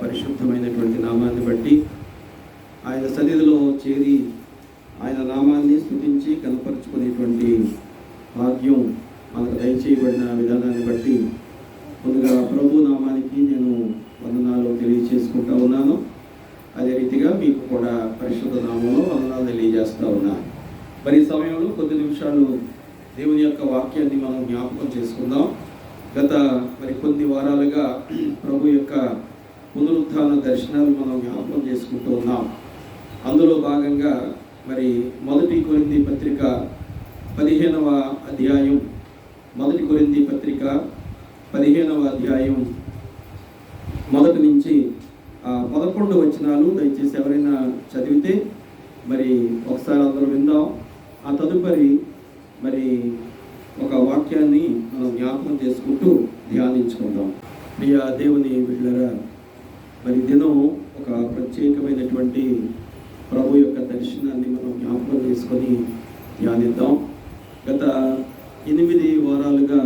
పరిశుద్ధమైనటువంటి నామాన్ని బట్టి ఆయన సన్నిధిలో చేరి ఆయన నామాన్ని స్తుతించి కనపరుచుకునేటువంటి భాగ్యం మనకు దయచేయబడిన విధానాన్ని బట్టి ముందుగా ప్రభు నామానికి నేను వందనాలు తెలియచేసుకుంటా ఉన్నాను. అదే రీతిగా మీకు కూడా పరిశుద్ధ నామంలో వందనాలు తెలియజేస్తూ ఉన్నాను. మరి ఈ సమయంలో కొద్ది నిమిషాలు దేవుని యొక్క వాక్యాన్ని మనం జ్ఞాపకం చేసుకుందాం. గత కొన్ని వారాలుగా ప్రభు యొక్క పునరుత్థాన దర్శనాలు మనం జ్ఞాపకం చేసుకుంటూ ఉన్నాం. అందులో భాగంగా మొదటి కొరింథీ పత్రిక 15వ అధ్యాయం, మొదటి కొరింథీ పత్రిక 15వ అధ్యాయం మొదటి నుంచి 11 వచనాలు దయచేసి ఎవరైనా చదివితే ఒకసారి అందరూ విందాం. ఆ తదుపరి ఒక వాక్యాన్ని మనం జ్ఞాపకం చేసుకుంటూ ధ్యానించుకుందాం. ప్రియ దేవుని బిడ్డలారా, దినం ఒక ప్రత్యేకమైనటువంటి ప్రభు యొక్క దర్శనాన్ని మనం జ్ఞాపకం చేసుకొని ధ్యానిద్దాం. గత 8 వారాలుగా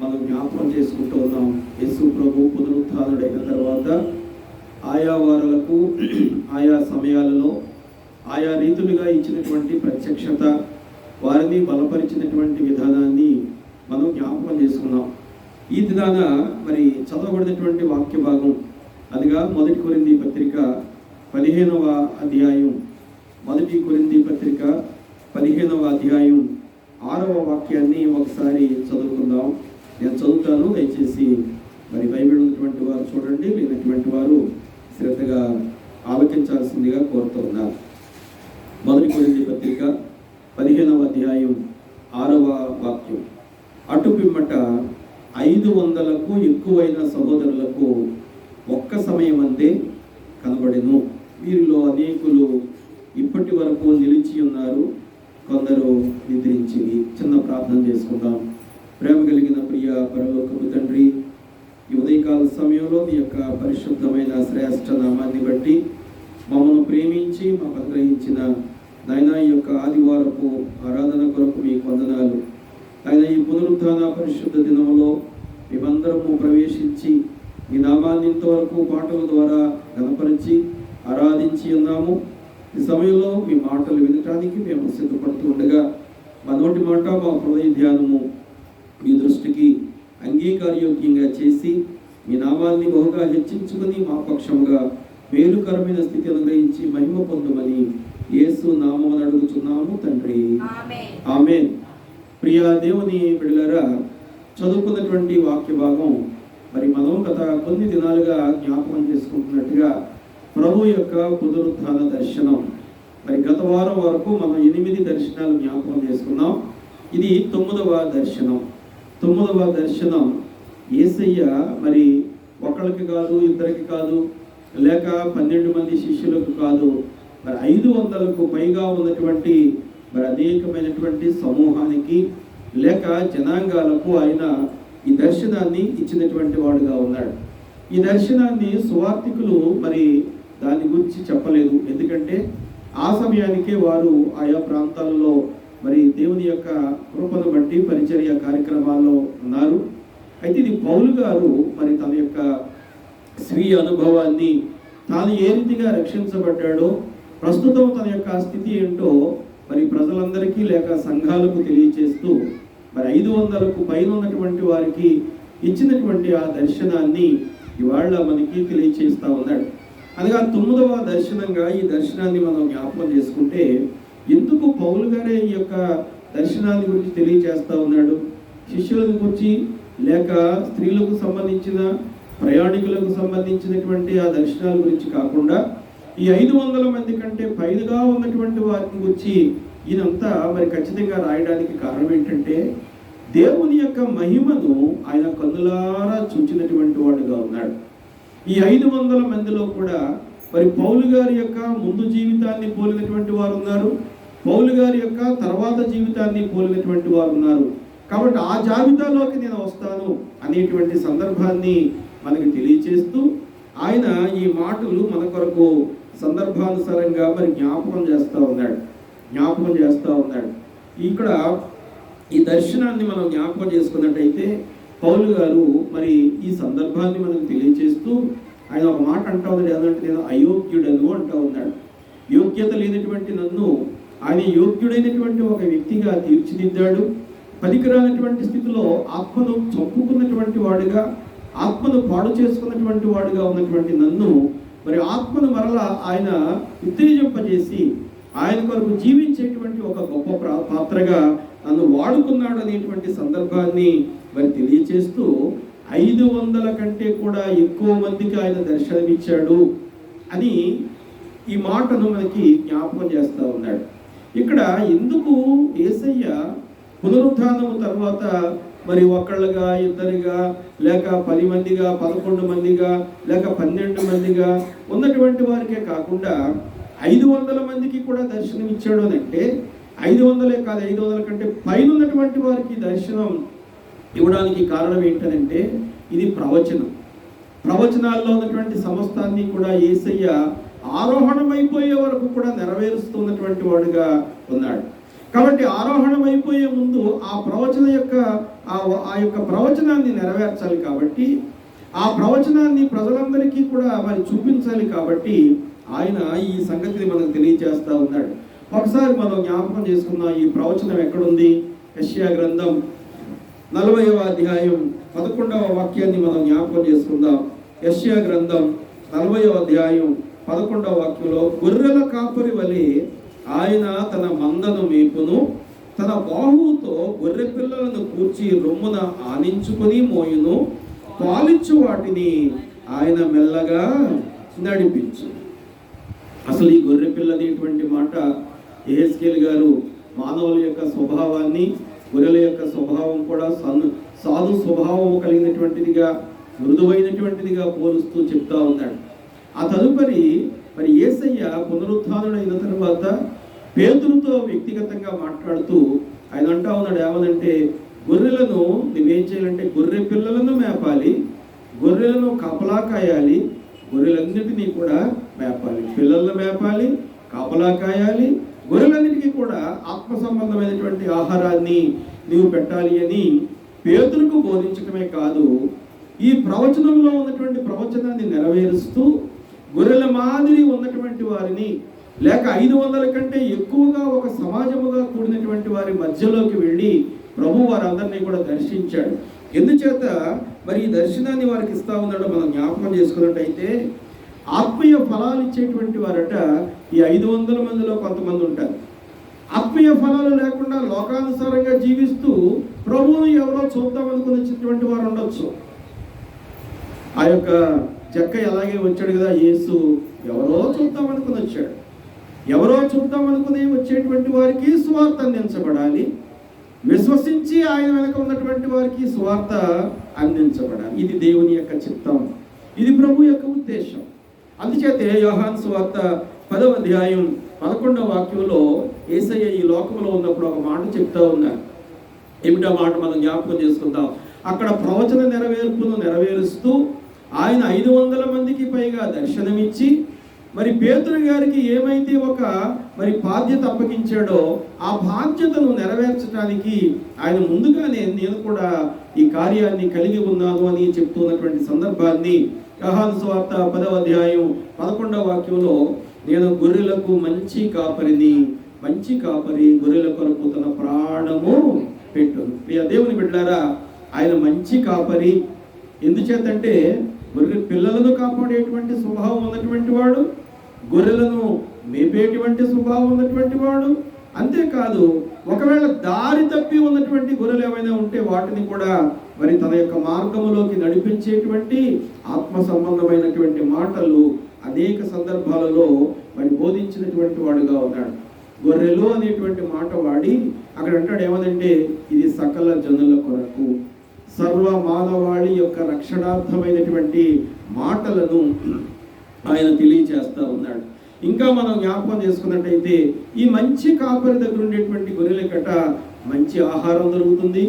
మనం జ్ఞాపకం చేసుకుంటూ ఉన్నాం. యేసు ప్రభు పునరుత్థానుడైన తర్వాత ఆయా వారాలకు ఆయా సమయాలలో ఆయా రీతులుగా ఇచ్చినటువంటి ప్రత్యక్షత, వారిని బలపరిచినటువంటి విధానాన్ని మనం జ్ఞాపకం చేసుకున్నాం. ఈ దినాన చదవబడినటువంటి వాక్య భాగం అదిగా మొదటి కొరింథీ పత్రిక 15వ అధ్యాయం, మొదటి కొరింథీ పత్రిక 15వ అధ్యాయం 6వ వాక్యాన్ని ఒకసారి చదువుకుందాం. నేను చదువుతాను, దయచేసి బైబిల్ ఉన్నటువంటి వారు చూడండి, లేనటువంటి వారు శ్రద్ధగా ఆలోచించాల్సిందిగా కోరుతూ ఉన్నారు. మొదటి కొరింథీ పత్రిక 15వ అధ్యాయం 6వ వాక్యం. అటు పిమ్మట 500కు ఎక్కువైన సహోదరులకు ఒక్క సమయమందే కనబడెను. వీరిలో అనేకులు ఇప్పటి వరకు నిలిచి ఉన్నారు, కొందరు నిద్రించి. చిన్న ప్రార్థన చేసుకుందాం. ప్రేమ కలిగిన ప్రియ పరలోకపు తండ్రి, ఈ ఉదయకాల సమయంలో మీ యొక్క పరిశుద్ధమైన శ్రేష్ఠ నామాన్ని బట్టి మమ్మల్ని ప్రేమించి మాకు అనుగ్రహించిన నాయన ఈ యొక్క ఆదివారపు ఆరాధన కొరకు మీకు వందనాలు. ఆయన ఈ పునరుత్థాన పరిశుద్ధ దినములో మేమందరము ప్రవేశించి మీ నామాన్ని ఇంతవరకు పాటల ద్వారా గణపరిచి ఆరాధించి ఉన్నాము. ఈ సమయంలో మీ మాటలు వినటానికి మేము సిద్ధపడుతూ ఉండగా మా నోటి మాట, మా హృదయ ధ్యానము మీ దృష్టికి అంగీకారయోగ్యంగా చేసి మీ నామాన్ని బహుగా హెచ్చించుకుని మా పక్షంగా మేలుకరమైన స్థితి అనుగ్రహించి మహిమ పొందమని యేసు నామమున అడుగుతున్నాము తండ్రి, ఆమేన్. ప్రియ దేవుని బిడ్డలారా, చదువుకున్నటువంటి వాక్య భాగం మనం గత కొన్ని దినాలుగా జ్ఞాపకం చేసుకుంటున్నట్టుగా ప్రభు యొక్క పునరుత్థాన దర్శనం. గత వారం వరకు మనం 8 దర్శనాలు జ్ఞాపకం చేసుకున్నాం. ఇది 9వ దర్శనం. 9వ దర్శనం యేసయ్య ఒకళ్ళకి కాదు, ఇద్దరికి కాదు, లేక 12 మంది శిష్యులకు కాదు, 500కు పైగా ఉన్నటువంటి అనేకమైనటువంటి సమూహానికి లేక జనాంగాలకు ఆయన ఈ దర్శనాన్ని ఇచ్చినటువంటి వాడుగా ఉన్నాడు. ఈ దర్శనాన్ని సువార్తికులు దాని గురించి చెప్పలేదు. ఎందుకంటే ఆ సమయానికే వారు ఆయా ప్రాంతాలలో దేవుని యొక్క కృపను బట్టి పరిచర్య కార్యక్రమాల్లో ఉన్నారు. అయితే ఇది పౌలు గారు తన యొక్క స్వీయ అనుభవాన్ని, తాను ఏ రీతిగా రక్షించబడ్డాడో, ప్రస్తుతం తన యొక్క స్థితి ఏంటో ప్రజలందరికీ లేక సంఘాలకు తెలియచేస్తూ 500కు పైన ఉన్నటువంటి వారికి ఇచ్చినటువంటి ఆ దర్శనాన్ని ఇవాళ మనకి తెలియచేస్తూ ఉన్నాడు. అనగా 9వ దర్శనంగా ఈ దర్శనాన్ని మనం జ్ఞాపకం చేసుకుంటే, ఎందుకు పౌలు గారే ఈ యొక్క దర్శనాన్ని గురించి తెలియచేస్తూ ఉన్నాడు? శిష్యులను గురించి లేక స్త్రీలకు సంబంధించిన, ప్రయాణికులకు సంబంధించినటువంటి ఆ దర్శనాల గురించి కాకుండా ఈ 500 మంది కంటే పైగా ఉన్నటువంటి వారిని గురించి ఈయనంతా ఖచ్చితంగా రాయడానికి కారణం ఏంటంటే, దేవుని యొక్క మహిమను ఆయన కన్నులారా చూచినటువంటి వాడుగా ఉన్నాడు. ఈ 500 మందిలో కూడా పౌలు గారి యొక్క ముందు జీవితాన్ని పోలినటువంటి వారు ఉన్నారు, పౌలు గారి యొక్క తర్వాత జీవితాన్ని పోలినటువంటి వారు ఉన్నారు. కాబట్టి ఆ జాబితాలోకి నేను వస్తాను అనేటువంటి సందర్భాన్ని మనకి తెలియచేస్తూ ఆయన ఈ మాటలు మన కొరకు సందర్భానుసారంగా జ్ఞాపకం చేస్తూ ఉన్నాడు. ఇక్కడ ఈ దర్శనాన్ని మనం జ్ఞాపకం చేసుకున్నట్టయితే పౌలు గారు ఈ సందర్భాన్ని మనకు తెలియచేస్తూ ఆయన ఒక మాట అంటా ఉన్నాడు, ఏదంటే నేను అయోగ్యుడను అంటా ఉన్నాడు. యోగ్యత లేనటువంటి నన్ను ఆయన యోగ్యుడైనటువంటి ఒక వ్యక్తిగా తీర్చిదిద్దాడు. పనికిరానటువంటి స్థితిలో ఆత్మను చంపుకున్నటువంటి వాడుగా, ఆత్మను పాడు చేసుకున్నటువంటి వాడుగా ఉన్నటువంటి నన్ను మరి ఆత్మను మరలా ఆయన ఉత్తేజింపజేసి ఆయన కొరకు జీవించేటువంటి ఒక గొప్ప పాత్రగా నన్ను వాడుకున్నాడు అనేటువంటి సందర్భాన్ని మరి తెలియచేస్తూ 500 కంటే కూడా ఎక్కువ మందికి ఆయన దర్శనమిచ్చాడు అని ఈ మాటను మనకి జ్ఞాపకం చేస్తూ ఉన్నాడు. ఇక్కడ ఎందుకు యేసయ్య పునరుత్థానము తర్వాత మరి ఒకళ్ళుగా, ఇద్దరుగా, లేక 10 మందిగా, 11 మందిగా, లేక 12 మందిగా ఉన్నటువంటి వారికే కాకుండా 500 మందికి కూడా దర్శనం ఇచ్చాడు అని అంటే 500 కాదు, 500 కంటే పైన ఉన్నటువంటి వారికి దర్శనం ఇవ్వడానికి కారణం ఏంటంటే ఇది ప్రవచనాల్లో ఉన్నటువంటి సమస్తాన్ని కూడా యేసయ్య ఆరోహణం అయిపోయే వరకు కూడా నెరవేరుస్తున్నటువంటి వాడుగా ఉన్నాడు. కాబట్టి ఆరోహణం అయిపోయే ముందు ఆ ప్రవచన యొక్క ఆ యొక్క ప్రవచనాన్ని నెరవేర్చాలి. కాబట్టి ఆ ప్రవచనాన్ని ప్రజలందరికీ కూడా మరి చూపించాలి. కాబట్టి ఆయన ఈ సంగతిని మనకు తెలియజేస్తూ ఉన్నాడు. ఒకసారి మనం జ్ఞాపకం చేసుకుందాం, ఈ ప్రవచనం ఎక్కడుంది? యెషయా గ్రంథం 40వ అధ్యాయం 11వ వాక్యాన్ని మనం జ్ఞాపకం చేసుకుందాం. యెషయా గ్రంథం 40వ అధ్యాయం 11వ వాక్యంలో, గొర్రెల కాపరి వలె ఆయన తన మందను మేపును, తన బాహువుతో గొర్రె పిల్లలను కూర్చి రొమ్మున ఆనించుకొని మోయును, పాలిచ్చు వాటిని ఆయన మెల్లగా నడిపించు. అసలు ఈ గొర్రె పిల్ల అనేటువంటి మాట యెహెజ్కేలు గారు మానవుల యొక్క స్వభావాన్ని, గొర్రెల యొక్క స్వభావం కూడా సాధు స్వభావం కలిగినటువంటిదిగా, మృదువైనటువంటిదిగా పోలుస్తూ చెప్తా ఉన్నాడు. ఆ తదుపరి మరి యేసయ్య పునరుత్థానుడైన తర్వాత పేతురుతో వ్యక్తిగతంగా మాట్లాడుతూ ఆయన అంటా ఉన్నాడు, ఏమనంటే గొర్రెలను నువ్వేం చేయాలంటే గొర్రె పిల్లలను మేపాలి, గొర్రెలను కాపలా కాయాలి, గొర్రెలన్నిటినీ కూడా మేపాలి, పిల్లలను మేపాలి, కాపలా కాయాలి, గొర్రెలన్నిటికీ కూడా ఆత్మ సంబంధమైనటువంటి ఆహారాన్ని నీవు పెట్టాలి అని పేతురుకు బోధించడమే కాదు, ఈ ప్రవచనంలో ఉన్నటువంటి ప్రవచనాన్ని నెరవేరుస్తూ గొర్రెల మాదిరి ఉన్నటువంటి వారిని, లేక 500 కంటే ఎక్కువగా ఒక సమాజముగా కూడినటువంటి వారి మధ్యలోకి వెళ్ళి ప్రభు వారందరినీ కూడా దర్శించాడు. ఎందుచేత మరి ఈ దర్శనాన్ని వారికి ఇస్తా ఉన్నాడో మనం జ్ఞాపకం చేసుకున్నట్టయితే, ఆత్మీయ ఫలాలు ఇచ్చేటువంటి వారట ఈ 500 మందిలో కొంతమంది ఉంటారు. ఆత్మీయ ఫలాలు లేకుండా లోకానుసారంగా జీవిస్తూ ప్రభువును ఎవరో చూద్దామనుకుని వచ్చినటువంటి వారు ఉండొచ్చు. ఆ యొక్క చెక్క ఎలాగే వచ్చాడు కదా, యేసు ఎవరో చూద్దామనుకుని వచ్చాడు. ఎవరో చూద్దామనుకుని వచ్చేటువంటి వారికి సువార్త అందించబడాలి, విశ్వసించి ఆయన వెనక ఉన్నటువంటి వారికి సువార్త అందించబడాలి. ఇది దేవుని యొక్క చిత్తం, ఇది ప్రభు యొక్క ఉద్దేశం. అందుచేతే యోహాను సువార్త 10వ అధ్యాయం 11వ వాక్యంలో యేసయ్య ఈ లోకంలో ఉన్నప్పుడు ఒక మాట చెప్తా ఉన్నారు. ఏమిటా మాట మనం జ్ఞాపకం చేసుకుందాం. అక్కడ ప్రవచన నెరవేర్పును నెరవేరుస్తూ ఆయన 500 మందికి పైగా దర్శనమిచ్చి మరి పేతురు గారికి ఏమైతే ఒక మరి బాధ్యత అప్పగించాడో ఆ బాధ్యతను నెరవేర్చడానికి ఆయన ముందుగానే నేను కూడా ఈ కార్యాన్ని కలిగి ఉన్నాను అని చెప్తున్నటువంటి సందర్భాన్ని యోహాను సువార్త 10వ అధ్యాయం 11వ వాక్యంలో, నేను గొర్రెలకు మంచి కాపరిని, మంచి కాపరి గొర్రెల కొరకు తన ప్రాణము పెట్టును. ప్రియ దేవుని బిడ్డలారా, ఆయన మంచి కాపరి. ఎందుచేతంటే గొర్రె పిల్లలను కాపాడేటువంటి స్వభావం ఉన్నటువంటి వాడు, గొర్రెలను మేపేటువంటి స్వభావం ఉన్నటువంటి వాడు. అంతేకాదు, ఒకవేళ దారి తప్పి ఉన్నటువంటి గొర్రెలు ఏమైనా ఉంటే వాటిని కూడా మరి తన యొక్క మార్గములోకి నడిపించేటువంటి ఆత్మ సంబంధమైనటువంటి మాటలు అనేక సందర్భాలలో మరి బోధించినటువంటి వాడుగా ఉన్నాడు. గొర్రెలు అనేటువంటి మాట వాడి అక్కడ అంటాడు ఏమనంటే, ఇది సకల జనుల కొరకు, సర్వ మానవాళి యొక్క రక్షణార్థమైనటువంటి మాటలను ఆయన తెలియచేస్తా ఉన్నాడు. ఇంకా మనం జ్ఞాపకం చేసుకున్నట్టయితే ఈ మంచి కాపరి దగ్గర ఉండేటువంటి గొర్రెలకట మంచి ఆహారం దొరుకుతుంది,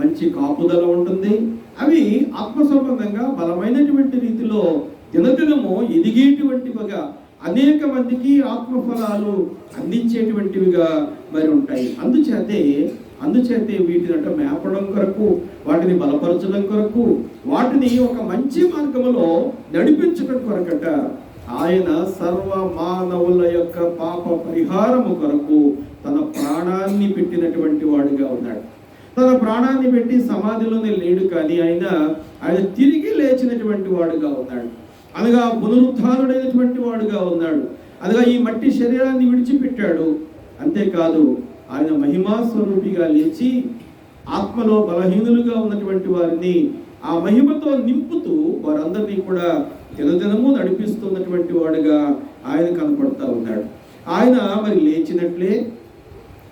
మంచి కాపుదల ఉంటుంది. అవి ఆత్మ సంబంధంగా బలమైనటువంటి రీతిలో దినదినము ఎదిగేటువంటివిగా, అనేక మందికి ఆత్మఫలాలు అందించేటువంటివిగా మరి ఉంటాయి. అందుచేతే అందుచేతే వీటిని అంటే మేపడం కొరకు, వాటిని బలపరచడం కొరకు, వాటిని ఒక మంచి మార్గంలో నడిపించడం కొరకట ఆయన సర్వ మానవుల యొక్క పాప పరిహారము కొరకు తన ప్రాణాన్ని పెట్టినటువంటి వాడిగా ఉన్నాడు. తన ప్రాణాన్ని పెట్టి సమాధిలోనే లేడు, కానీ ఆయన తిరిగి లేచినటువంటి వాడుగా ఉన్నాడు. అనగా పునరుద్ధానుడైనటువంటి వాడుగా ఉన్నాడు. అనగా ఈ మట్టి శరీరాన్ని విడిచిపెట్టాడు. అంతేకాదు ఆయన మహిమా స్వరూపిగా లేచి ఆత్మలో బలహీనులుగా ఉన్నటువంటి వారిని ఆ మహిమతో నింపుతూ వారందరినీ కూడా దినదినము నడిపిస్తున్నటువంటి వాడుగా ఆయన కనపడతా ఉన్నాడు. ఆయన మరి లేచినట్లే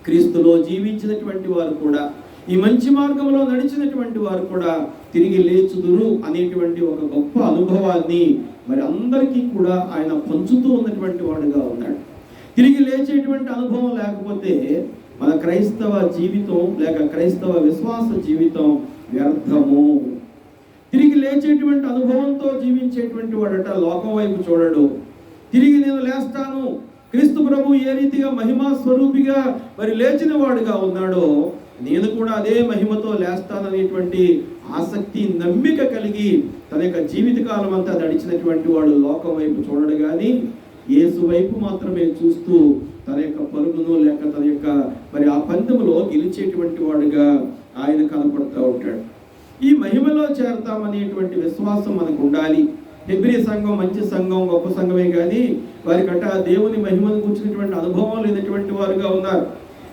క్రీస్తులో జీవించినటువంటి వారు కూడా, ఈ మంచి మార్గంలో నడిచినటువంటి వారు కూడా తిరిగి లేచుదురు అనేటువంటి ఒక గొప్ప అనుభవాన్ని మరి అందరికీ కూడా ఆయన పంచుతూ ఉన్నటువంటి వాడుగా ఉన్నాడు. తిరిగి లేచేటువంటి అనుభవం లేకపోతే మన క్రైస్తవ జీవితం లేక క్రైస్తవ విశ్వాస జీవితం వ్యర్థము. తిరిగి లేచేటువంటి అనుభవంతో జీవించేటువంటి వాడట లోకం వైపు చూడడు. తిరిగి నేను లేస్తాను, క్రీస్తు ప్రభు ఏ రీతిగా మహిమా స్వరూపిగా మరి లేచిన వాడుగా ఉన్నాడో నేను కూడా అదే మహిమతో లేస్తాననేటువంటి ఆసక్తి, నమ్మిక కలిగి తన యొక్క జీవితకాలం అంతా నడిచినటువంటి వాడు లోకం వైపు చూడడు, కానీ యేసు వైపు మాత్రమే చూస్తూ తన యొక్క పరుగును లేక తన యొక్క మరి ఆ పందెములో గెలిచేటువంటి వాడుగా ఆయన కనపడుతూ ఉంటాడు. ఈ మహిమలో చేరతామనేటువంటి విశ్వాసం మనకు ఉండాలి. హెబ్రీ సంఘం మంచి సంఘం, గొప్ప సంఘమే, కానీ వారికట దేవుని మహిమను కూర్చున్నటువంటి అనుభవం లేనటువంటి వారుగా ఉన్నారు.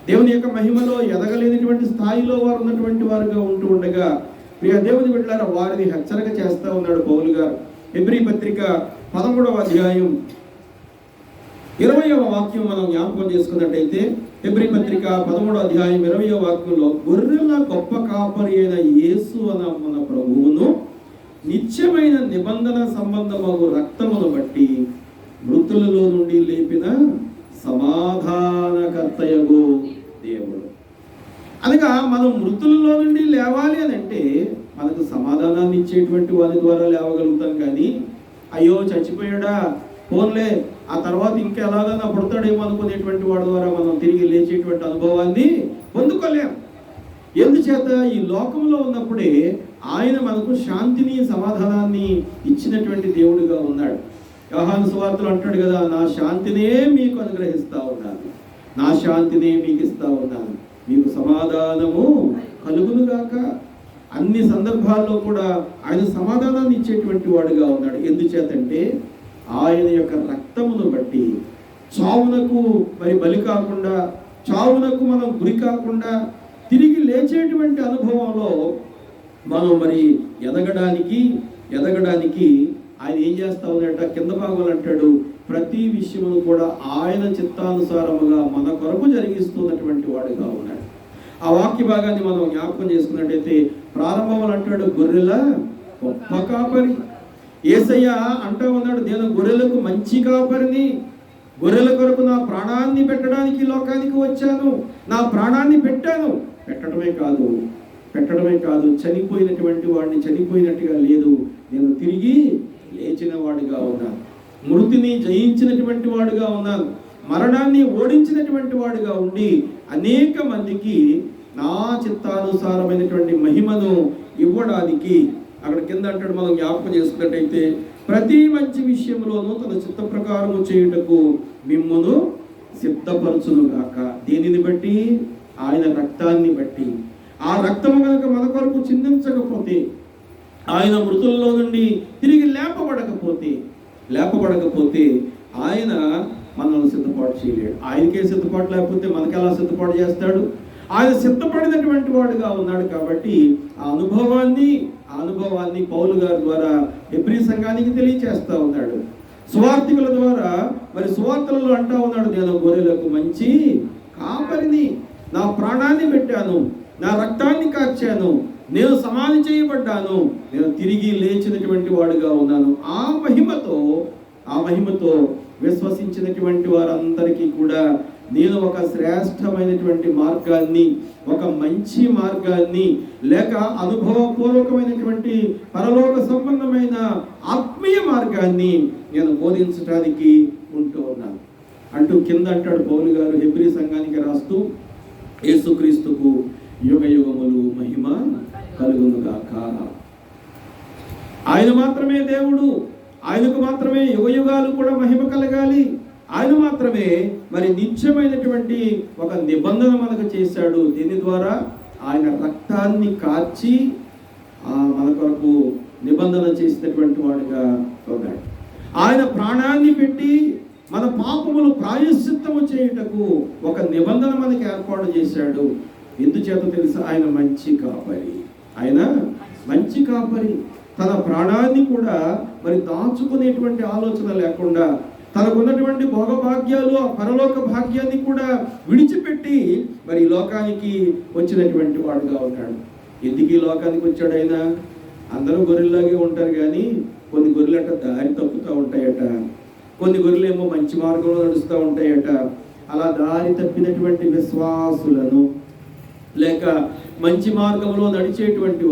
దేవుని యొక్క మహిమలో ఎదగలేనటువంటి స్థాయిలో వారు ఉన్నటువంటి వారుగా ఉంటూ ఉండగా ప్రియ దేవుని బిడ్డలారా వారిని హెచ్చరిక చేస్తూ ఉన్నాడు పౌలు గారు. హెబ్రీ పత్రిక 13వ అధ్యాయం 20వ వాక్యం మనం జ్ఞాపకం చేసుకున్నట్టయితే, హెబ్రీ పత్రిక 13వ అధ్యాయం 20వ వాక్యంలో గొర్రెల గొప్ప కాపరి అయిన యేసు అన్న మన ప్రభువును నిత్యమైన నిబంధన సంబంధమగు రక్తమును బట్టి మృతులలో నుండి లేపిన సమాధానకర్తయగు దేవుడు. అనగా మనం మృతులలో నుండి లేవాలి అని అంటే మనకు సమాధానాన్ని ఇచ్చేటువంటి వారి ద్వారా లేవగలుగుతాం, కానీ అయ్యో చచ్చిపోయాడా, ఫోన్లే ఆ తర్వాత ఇంకా ఎలాగైనా పడతాడేమో అనుకునేటువంటి వాడి ద్వారా మనం తిరిగి లేచేటువంటి అనుభవాన్ని పొందుకోలేం. ఎందుచేత ఈ లోకంలో ఉన్నప్పుడే ఆయన మనకు శాంతిని, సమాధానాన్ని ఇచ్చినటువంటి దేవుడిగా ఉన్నాడు. యోహాను సువార్తలో అంటాడు కదా, నా శాంతినే మీకు అనుగ్రహిస్తా ఉన్నాను, నా శాంతినే మీకు ఇస్తా ఉన్నాను, మీకు సమాధానము కలుగునుగాక. అన్ని సందర్భాల్లో కూడా ఆయన సమాధానాన్ని ఇచ్చేటువంటి వాడుగా ఉన్నాడు. ఎందుచేతంటే ఆయన యొక్క రక్తమును బట్టి చావునకు మరి బలి కాకుండా, చావునకు మనం గురి కాకుండా తిరిగి లేచేటువంటి అనుభవంలో మనం మరి ఎదగడానికి ఆయన ఏం చేస్తా ఉన్నాడట, కింద భాగంలో అంటాడు, ప్రతి విషయమును కూడా ఆయన చిత్తానుసారముగా మన కొరకు జరిగిస్తున్నటువంటి వాడుగా ఉన్నాడు. ఆ వాక్య భాగాన్ని మనం జ్ఞాపకం చేసుకున్నట్టయితే ప్రారంభంలో అంటాడు, గొర్రెల గొప్ప కాపరి. యేసయ్య అంటా ఉన్నాడు, నేను గొర్రెలకు మంచి కాపరిని, గొర్రెల కొరకు నా ప్రాణాన్ని పెట్టడానికి లోకానికి వచ్చాను, నా ప్రాణాన్ని పెట్టాను. పెట్టడమే కాదు చనిపోయినటువంటి వాడిని చనిపోయినట్టుగా లేదు, నేను తిరిగి లేచిన వాడిగా ఉన్నాను, మృతిని జయించినటువంటి వాడుగా ఉన్నాను, మరణాన్ని ఓడించినటువంటి వాడుగా ఉండి అనేక మందికి నా చిత్తానుసారమైనటువంటి మహిమను ఇవ్వడానికి, అక్కడ కింద అంటాడు మనం జ్ఞాపకం చేసుకున్నట్టయితే, ప్రతి మంచి విషయంలోనూ తన చిత్త ప్రకారము చేయుటకు మిమ్మును సిద్ధపరచును గాక. దీనిని బట్టి, ఆయన రక్తాన్ని బట్టి, ఆ రక్తము కనుక మన కొరకు చిందించకపోతే, ఆయన మృతుల్లో నుండి తిరిగి లేపబడకపోతే ఆయన మనల్ని సిద్ధపాటు చేయలేడు. ఆయనకే సిద్ధపాటు లేకపోతే మనకి ఎలా సిద్ధపాటు చేస్తాడు? ఆయన సిద్ధపడినటువంటి వాడుగా ఉన్నాడు. కాబట్టి ఆ అనుభవాన్ని పౌలు గారి ద్వారా హెబ్రీ సంఘానికి తెలియచేస్తా ఉన్నాడు. సువార్తికుల ద్వారా మరి సువార్తలలో అంటా ఉన్నాడు, నేను గొర్రెలకు మంచి కాపరిని, నా ప్రాణాన్ని పెట్టాను, నా రక్తాన్ని కార్చాను, నేను సమాధి చేయబడ్డాను, నేను తిరిగి లేచినటువంటి వాడుగా ఉన్నాను. ఆ మహిమతో విశ్వసించినటువంటి వారందరికీ కూడా నేను ఒక శ్రేష్టమైనటువంటి మార్గాన్ని, ఒక మంచి మార్గాన్ని, లేక అనుభవపూర్వకమైనటువంటి పరలోక సంబంధమైన ఆత్మీయ మార్గాన్ని నేను బోధించడానికి ఉంటూ ఉన్నాను అంటూ కింద అంటాడు పౌలు గారు హెబ్రీ సంఘానికి రాస్తూ, యేసుక్రీస్తుకు యుగ యుగములు మహిమ కలుగునుగాక. ఆయన మాత్రమే దేవుడు, ఆయనకు మాత్రమే యుగ యుగాలు కూడా మహిమ కలగాలి. ఆయన మాత్రమే మరి నిత్యమైనటువంటి ఒక నిబంధన మనకు చేశాడు. దీని ద్వారా ఆయన రక్తాన్ని కార్చి మన కొరకు నిబంధన చేసినటువంటి వాడుగా ఉన్నాడు. ఆయన ప్రాణాన్ని పెట్టి మన పాపములు ప్రాయశ్చిత్తము చేయుటకు ఒక నిబంధన మనకి ఏర్పాటు చేశాడు. ఎందుచేత తెలుసా? ఆయన మంచి కాపరి. ఆయన మంచి కాపరి. తన ప్రాణాన్ని కూడా మరి దాచుకునేటువంటి ఆలోచన లేకుండా తనకున్నటువంటి భోగభాగ్యాలు, ఆ పరలోక భాగ్యాన్ని కూడా విడిచిపెట్టి మరి ఈ లోకానికి వచ్చినటువంటి వాడుగా ఉన్నాడు. ఎందుకు ఈ లోకానికి వచ్చాడు ఆయన? అందరూ గొర్రెల్లాగే ఉంటారు, కానీ కొన్ని గొర్రెలట దారి తప్పుతూ ఉంటాయట, కొన్ని గొర్రెలేమో మంచి మార్గంలో నడుస్తూ ఉంటాయట. అలా దారి తప్పినటువంటి విశ్వాసులను, లేక మంచి మార్గంలో నడిచేటువంటి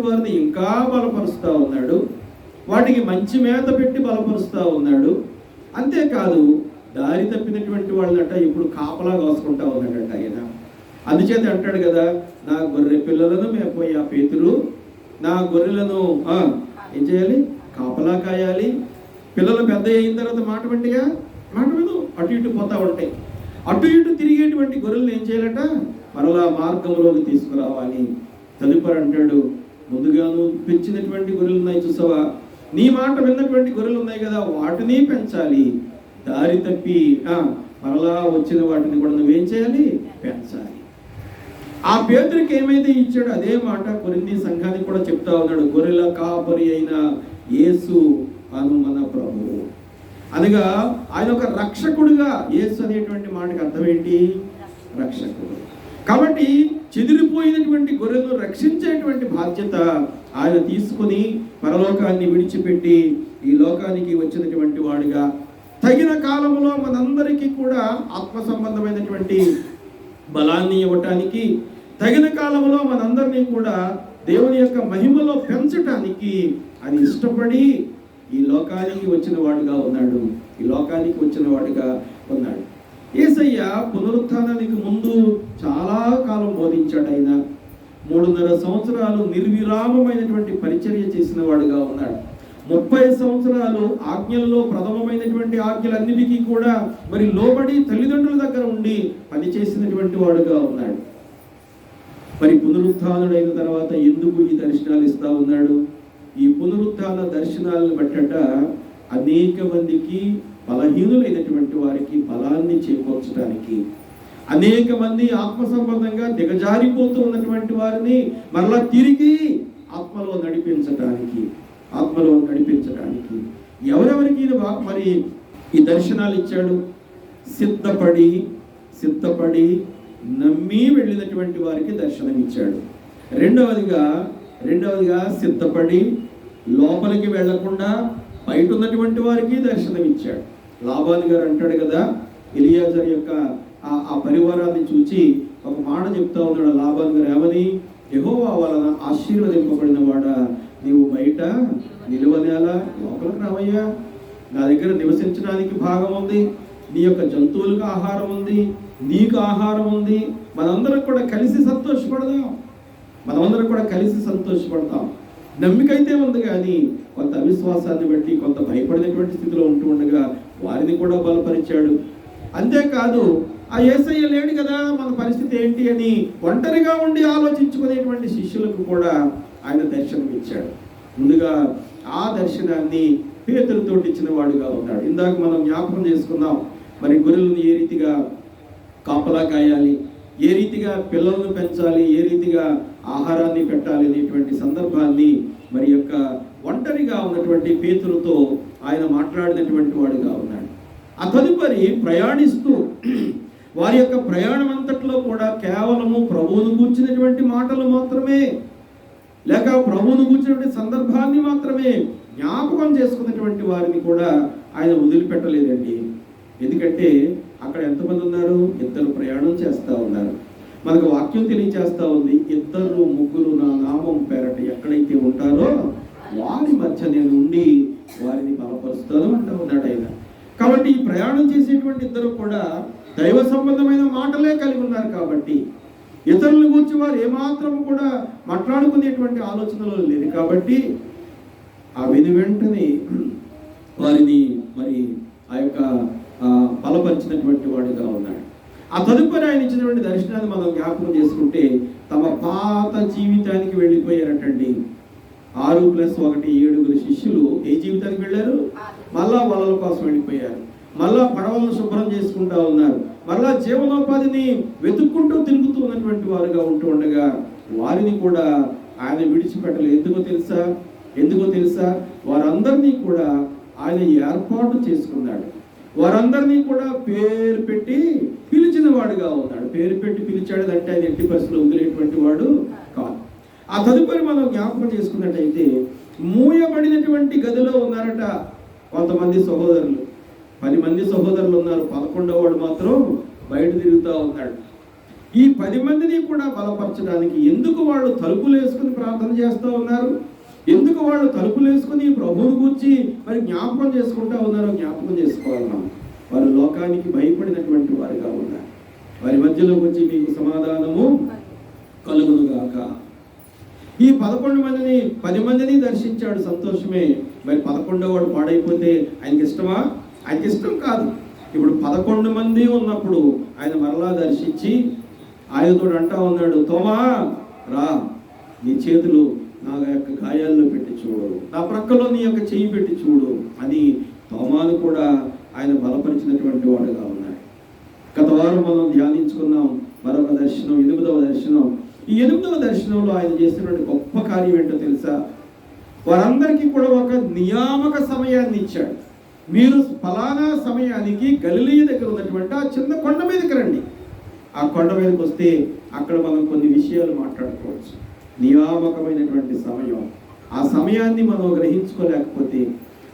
వారిని ఇంకా బలపరుస్తూ ఉన్నాడు. వాటికి మంచి మేత పెట్టి బలపరుస్తూ ఉన్నాడు. అంతేకాదు దారి తప్పినటువంటి వాళ్ళనట ఇప్పుడు కాపలా కాసుకుంటా ఉన్నాడట ఆయన. అందుచేత అంటాడు కదా, నా గొర్రె పిల్లలను మేపోయి ఆ పేతురు, నా గొర్రెలను ఏం చేయాలి? కాపలా కాయాలి. పిల్లలు పెద్ద అయిన తర్వాత మాట విను, అటు ఇటు పోతా ఉంటాయి. అటు ఇటు తిరిగేటువంటి గొర్రెలను ఏం చేయాలట? మరలా మార్గంలోకి తీసుకురావాలి. తదుపరి అంటాడు, ముందుగాను పెంచినటువంటి గొర్రెలు ఉన్నాయి చూసావా, నీ మాట విన్నటువంటి గొర్రెలు ఉన్నాయి కదా, వాటిని పెంచాలి. దారి తప్పి మరలా వచ్చిన వాటిని కూడా నువ్వేం చేయాలి? పెంచాలి. ఆ పేతురికి ఏమైతే ఇచ్చాడో అదే మాట కొరింథీ సంఘానికి కూడా చెప్తా ఉన్నాడు. గొర్రెల కాపరి అయిన యేసు అను మన ప్రభువు అనగా ఆయన ఒక రక్షకుడుగా. యేసు అనేటువంటి మాటకి అర్థం ఏంటి? రక్షకుడు. కాబట్టి చెదిరిపోయినటువంటి గొర్రెలను రక్షించేటువంటి బాధ్యత ఆయన తీసుకుని పరలోకాన్ని విడిచిపెట్టి ఈ లోకానికి వచ్చినటువంటి వాడిగా తగిన కాలంలో మనందరికీ కూడా ఆత్మ సంబంధమైనటువంటి బలాన్ని ఇవ్వటానికి, తగిన కాలంలో మనందరినీ కూడా దేవుని యొక్క మహిమలో పెంచటానికి ఆయన ఇష్టపడి ఈ లోకానికి వచ్చిన వాడుగా ఉన్నాడు. యేసయ్య పునరుత్థానానికి ముందు చాలా కాలం బోధించాడు. ఆయన 3.5 సంవత్సరాలు నిర్విరామమైనటువంటి పరిచర్య చేసిన వాడుగా ఉన్నాడు. 30 సంవత్సరాలు ఆజ్ఞలలో ప్రథమమైనటువంటి ఆజ్ఞలన్నిటికీ కూడా మరి లోబడి తల్లిదండ్రుల దగ్గర ఉండి పనిచేసినటువంటి వాడుగా ఉన్నాడు. మరి పునరుత్థానుడైన తర్వాత ఎందుకు ఈ దర్శనాలు ఇస్తా ఉన్నాడు? ఈ పునరుత్థాన దర్శనాలను బట్టట అనేక మందికి, బలహీనులైనటువంటి వారికి బలాన్ని చేకూర్చడానికి, అనేక మంది ఆత్మ సంబంధంగా దిగజారిపోతూ ఉన్నటువంటి వారిని మరలా తిరిగి ఆత్మలో నడిపించడానికి ఎవరెవరికి మరి ఈ దర్శనాలు ఇచ్చాడు? సిద్ధపడి నమ్మి వెళ్ళినటువంటి వారికి దర్శనం ఇచ్చాడు. రెండవదిగా సిద్ధపడి లోపలికి వెళ్లకుండా బయట ఉన్నటువంటి వారికి దర్శనం ఇచ్చాడు. లాబాను గారు అంటాడు కదా, ఎలియాజరు యొక్క ఆ పరివారాన్ని చూచి ఒక మాట చెప్తా ఉన్నాడు లాబాను గారు. ఏమని? యెహోవా వలన ఆశీర్వదింపబడిన వాడా, నీవు బయట నిలువనేలా, లోపలికి రావయ్యా. నా దగ్గర నివసించడానికి భాగం ఉంది, నీ యొక్క జంతువులకు ఆహారం ఉంది, నీకు ఆహారం ఉంది. మనందరం కూడా కలిసి సంతోషపడతాం. నమ్మికైతే ఉంది, కానీ కొంత అవిశ్వాసాన్ని బట్టి, కొంత భయపడినటువంటి స్థితిలో ఉంటూ ఉండగా వారిని కూడా బలపరిచాడు. అంతేకాదు ఆ యేసయ్య లేడు కదా, మన పరిస్థితి ఏంటి అని ఒంటరిగా ఉండి ఆలోచించుకునేటువంటి శిష్యులకు కూడా ఆయన దర్శనం ఇచ్చాడు. ముందుగా ఆ దర్శనాన్ని పేతురుతో ఇచ్చిన వాడుగా ఉన్నాడు. ఇందాక మనం జ్ఞాపకం చేసుకున్నాం, మరి గొర్రెలను ఏ రీతిగా కాపలా కాయాలి, ఏ రీతిగా పిల్లలను పెంచాలి, ఏ రీతిగా ఆహారాన్ని పెట్టాలి అనేటువంటి సందర్భాన్ని మరి యొక్క ఒంటరిగా ఉన్నటువంటి పేతురుతో ఆయన మాట్లాడినటువంటి వాడుగా ఉన్నాడు. ఆ తదుపరి ప్రయాణిస్తూ వారి యొక్క ప్రయాణం అంతట్లో కూడా కేవలము ప్రభువును గూర్చినటువంటి మాటలు మాత్రమే, లేక ప్రభువును గూర్చినటువంటి సందర్భాన్ని మాత్రమే జ్ఞాపకం చేసుకున్నటువంటి వారిని కూడా ఆయన వదిలిపెట్టలేదండి. ఎందుకంటే అక్కడ ఎంతమంది ఉన్నారు? 2 ప్రయాణం చేస్తూ ఉన్నారు. మనకు వాక్యం తెలియచేస్తూ ఉంది, 2-3 నా నామం పేరట ఎక్కడైతే ఉంటారో వారి మధ్య నేను ఉండి వారిని బలపరుస్తాను అంటూ ఉన్నాడు ఆయన. కాబట్టి ఈ ప్రయాణం చేసేటువంటి 2 కూడా దైవ సంబంధమైన మాటలే కలిగి ఉన్నారు కాబట్టి ఇతరుల గురించి వారు ఏమాత్రం కూడా మాట్లాడుకునేటువంటి ఆలోచనలు లేదు కాబట్టి ఆ విని వెంటనే వారిని మరి ఆ యొక్క బలపరిచినటువంటి వాడిగా ఉన్నాడు. ఆ తదుపరి ఆయన ఇచ్చినటువంటి దర్శనాన్ని మనం జ్ఞాపకం చేసుకుంటే తమ పాత జీవితానికి వెళ్ళిపోయారటండి. 6+1 7 శిష్యులు ఏ జీవితానికి వెళ్ళారు? మళ్ళా వలల కోసం వెళ్ళిపోయారు. మళ్ళా పడవలను శుభ్రం చేసుకుంటా ఉన్నారు. మళ్ళా జీవనోపాధిని వెతుక్కుంటూ తిరుగుతూ ఉన్నటువంటి వారుగా ఉంటూ ఉండగా వారిని కూడా ఆయన విడిచిపెట్టలేదు. ఎందుకో తెలుసా? వారందరినీ కూడా ఆయన ఏర్పాటు చేసుకున్నాడు. వారందరినీ కూడా పేరు పెట్టి పిలిచిన వాడుగా ఉన్నాడు. పేరు పెట్టి పిలిచాడు అంటే ఆయన ఎట్టి పరిస్థితుల్లో వదిలేటువంటి వాడు కాదు. ఆ తదుపరి మనం జ్ఞాపకం చేసుకున్నట్టయితే మూయబడినటువంటి గదిలో ఉన్నారట కొంతమంది సహోదరులు. 10 మంది సహోదరులు ఉన్నారు. 11వ వాడు మాత్రం బయట తిరుగుతూ ఉన్నాడు. ఈ 10 మందిని కూడా బలపరచడానికి ఎందుకు వాళ్ళు తలుపులు వేసుకుని ప్రార్థన చేస్తూ ఉన్నారు? ఎందుకు వాళ్ళు తలుపులు వేసుకుని ప్రభువుని గురించి మరి జ్ఞాపకం చేసుకుంటా ఉన్నారో జ్ఞాపకం చేసుకోవాలి. వారు లోకానికి భయపడినటువంటి వారుగా ఉన్నారు. వారి మధ్యలోకి వచ్చి మీకు సమాధానము కలుగునుగాక. ఈ 11 మందిని 10 మందిని దర్శించాడు, సంతోషమే. మరి 11వ వాడు పాడైపోతే ఆయనకి ఇష్టమా? ఆయనకి ఇష్టం కాదు. ఇప్పుడు 11 మంది ఉన్నప్పుడు ఆయన మరలా దర్శించి ఆయనతో అంటా ఉన్నాడు, తోమా రా, నీ చేతులు నా యొక్క గాయాల్లో పెట్టి చూడు, నా ప్రక్కలో నీ యొక్క చెయ్యి పెట్టి చూడు అని తోమాను కూడా ఆయన బలపరిచినటువంటి వాడుగా ఉన్నాడు. గత వారం మనం ధ్యానించుకున్నాం మరొక దర్శనం, 8వ దర్శనం. ఈ 8వ దర్శనంలో ఆయన చేసినటువంటి గొప్ప కార్యం ఏంటో తెలుసా? వారందరికీ కూడా ఒక నియామక సమయాన్ని ఇచ్చాడు. మీరు ఫలానా సమయానికి గలిలయ దగ్గర ఉన్నటువంటి ఆ చిన్న కొండ మీదకి రండి. ఆ కొండ మీదకి వస్తే అక్కడ మనం కొన్ని విషయాలు మాట్లాడుకోవచ్చు. నియామకమైనటువంటి సమయం. ఆ సమయాన్ని మనం గ్రహించుకోలేకపోతే,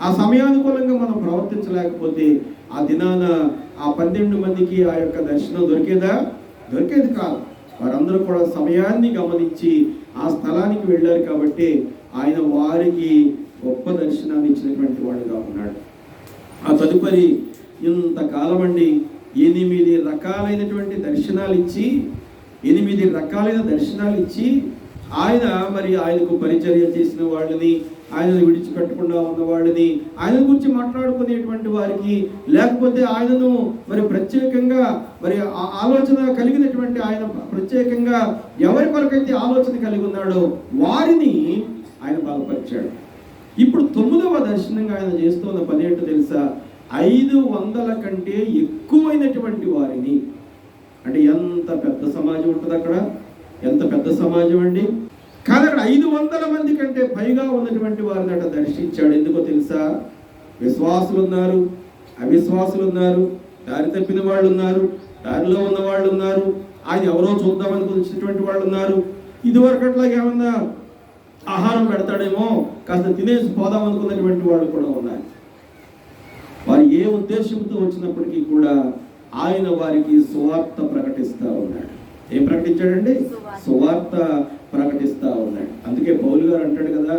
ఆ సమయానుకూలంగా మనం ప్రవర్తించలేకపోతే ఆ దినాన ఆ 12 మందికి ఆ యొక్క దర్శనం దొరికేది కాదు. వారందరూ కూడా సమయాన్ని గమనించి ఆ స్థలానికి వెళ్ళారు కాబట్టి ఆయన వారికి గొప్ప దర్శనాన్ని ఇచ్చినటువంటి వాడుగా ఉన్నాడు. ఆ తదుపరి ఇంతకాలం అండి 8 రకాలైనటువంటి దర్శనాలు ఇచ్చి 8 రకాలైన దర్శనాలు ఇచ్చి ఆయన మరి ఆయనకు పరిచర్య చేసిన వాళ్ళని, ఆయనను విడిచిపెట్టకుండా ఉన్న వాళ్ళని, ఆయన గురించి మాట్లాడుకునేటువంటి వారికి, లేకపోతే ఆయనను మరి ప్రత్యేకంగా మరి ఆలోచన కలిగినటువంటి ఆయన ప్రత్యేకంగా ఎవరి కొరకైతే ఆలోచన కలిగి ఉన్నాడో వారిని ఆయన బలపరిచాడు. ఇప్పుడు 9వ దర్శనంగా ఆయన చేస్తున్న పని ఏంటో తెలుసా? 500 కంటే ఎక్కువైనటువంటి వారిని, అంటే ఎంత పెద్ద సమాజం ఉంటుంది అక్కడ, ఎంత పెద్ద సమాజం అండి. కానీ అక్కడ 500 మంది కంటే పైగా ఉన్నటువంటి వారిని అక్కడ దర్శించాడు. ఎందుకో తెలుసా? విశ్వాసులు ఉన్నారు, అవిశ్వాసులు ఉన్నారు, దారి తప్పిన వాళ్ళు ఉన్నారు, దారిలో ఉన్న వాళ్ళు ఉన్నారు, ఆయన ఎవరో చూద్దామని వచ్చినటువంటి వాళ్ళు ఉన్నారు. ఇదివరకు అట్లాగే ఏమన్నా ఆహారం పెడతాడేమో కాస్త తినేసి పోదాం అనుకున్నటువంటి వాళ్ళు కూడా ఉన్నారు. వారు ఏ ఉద్దేశంతో వచ్చినప్పటికీ కూడా ఆయన వారికి సువార్త ప్రకటిస్తూ ఉన్నాడు. ఏం ప్రకటించాడండి? సువార్త ప్రకటిస్తూ ఉన్నాడు. అందుకే పౌలు గారు అంటాడు కదా,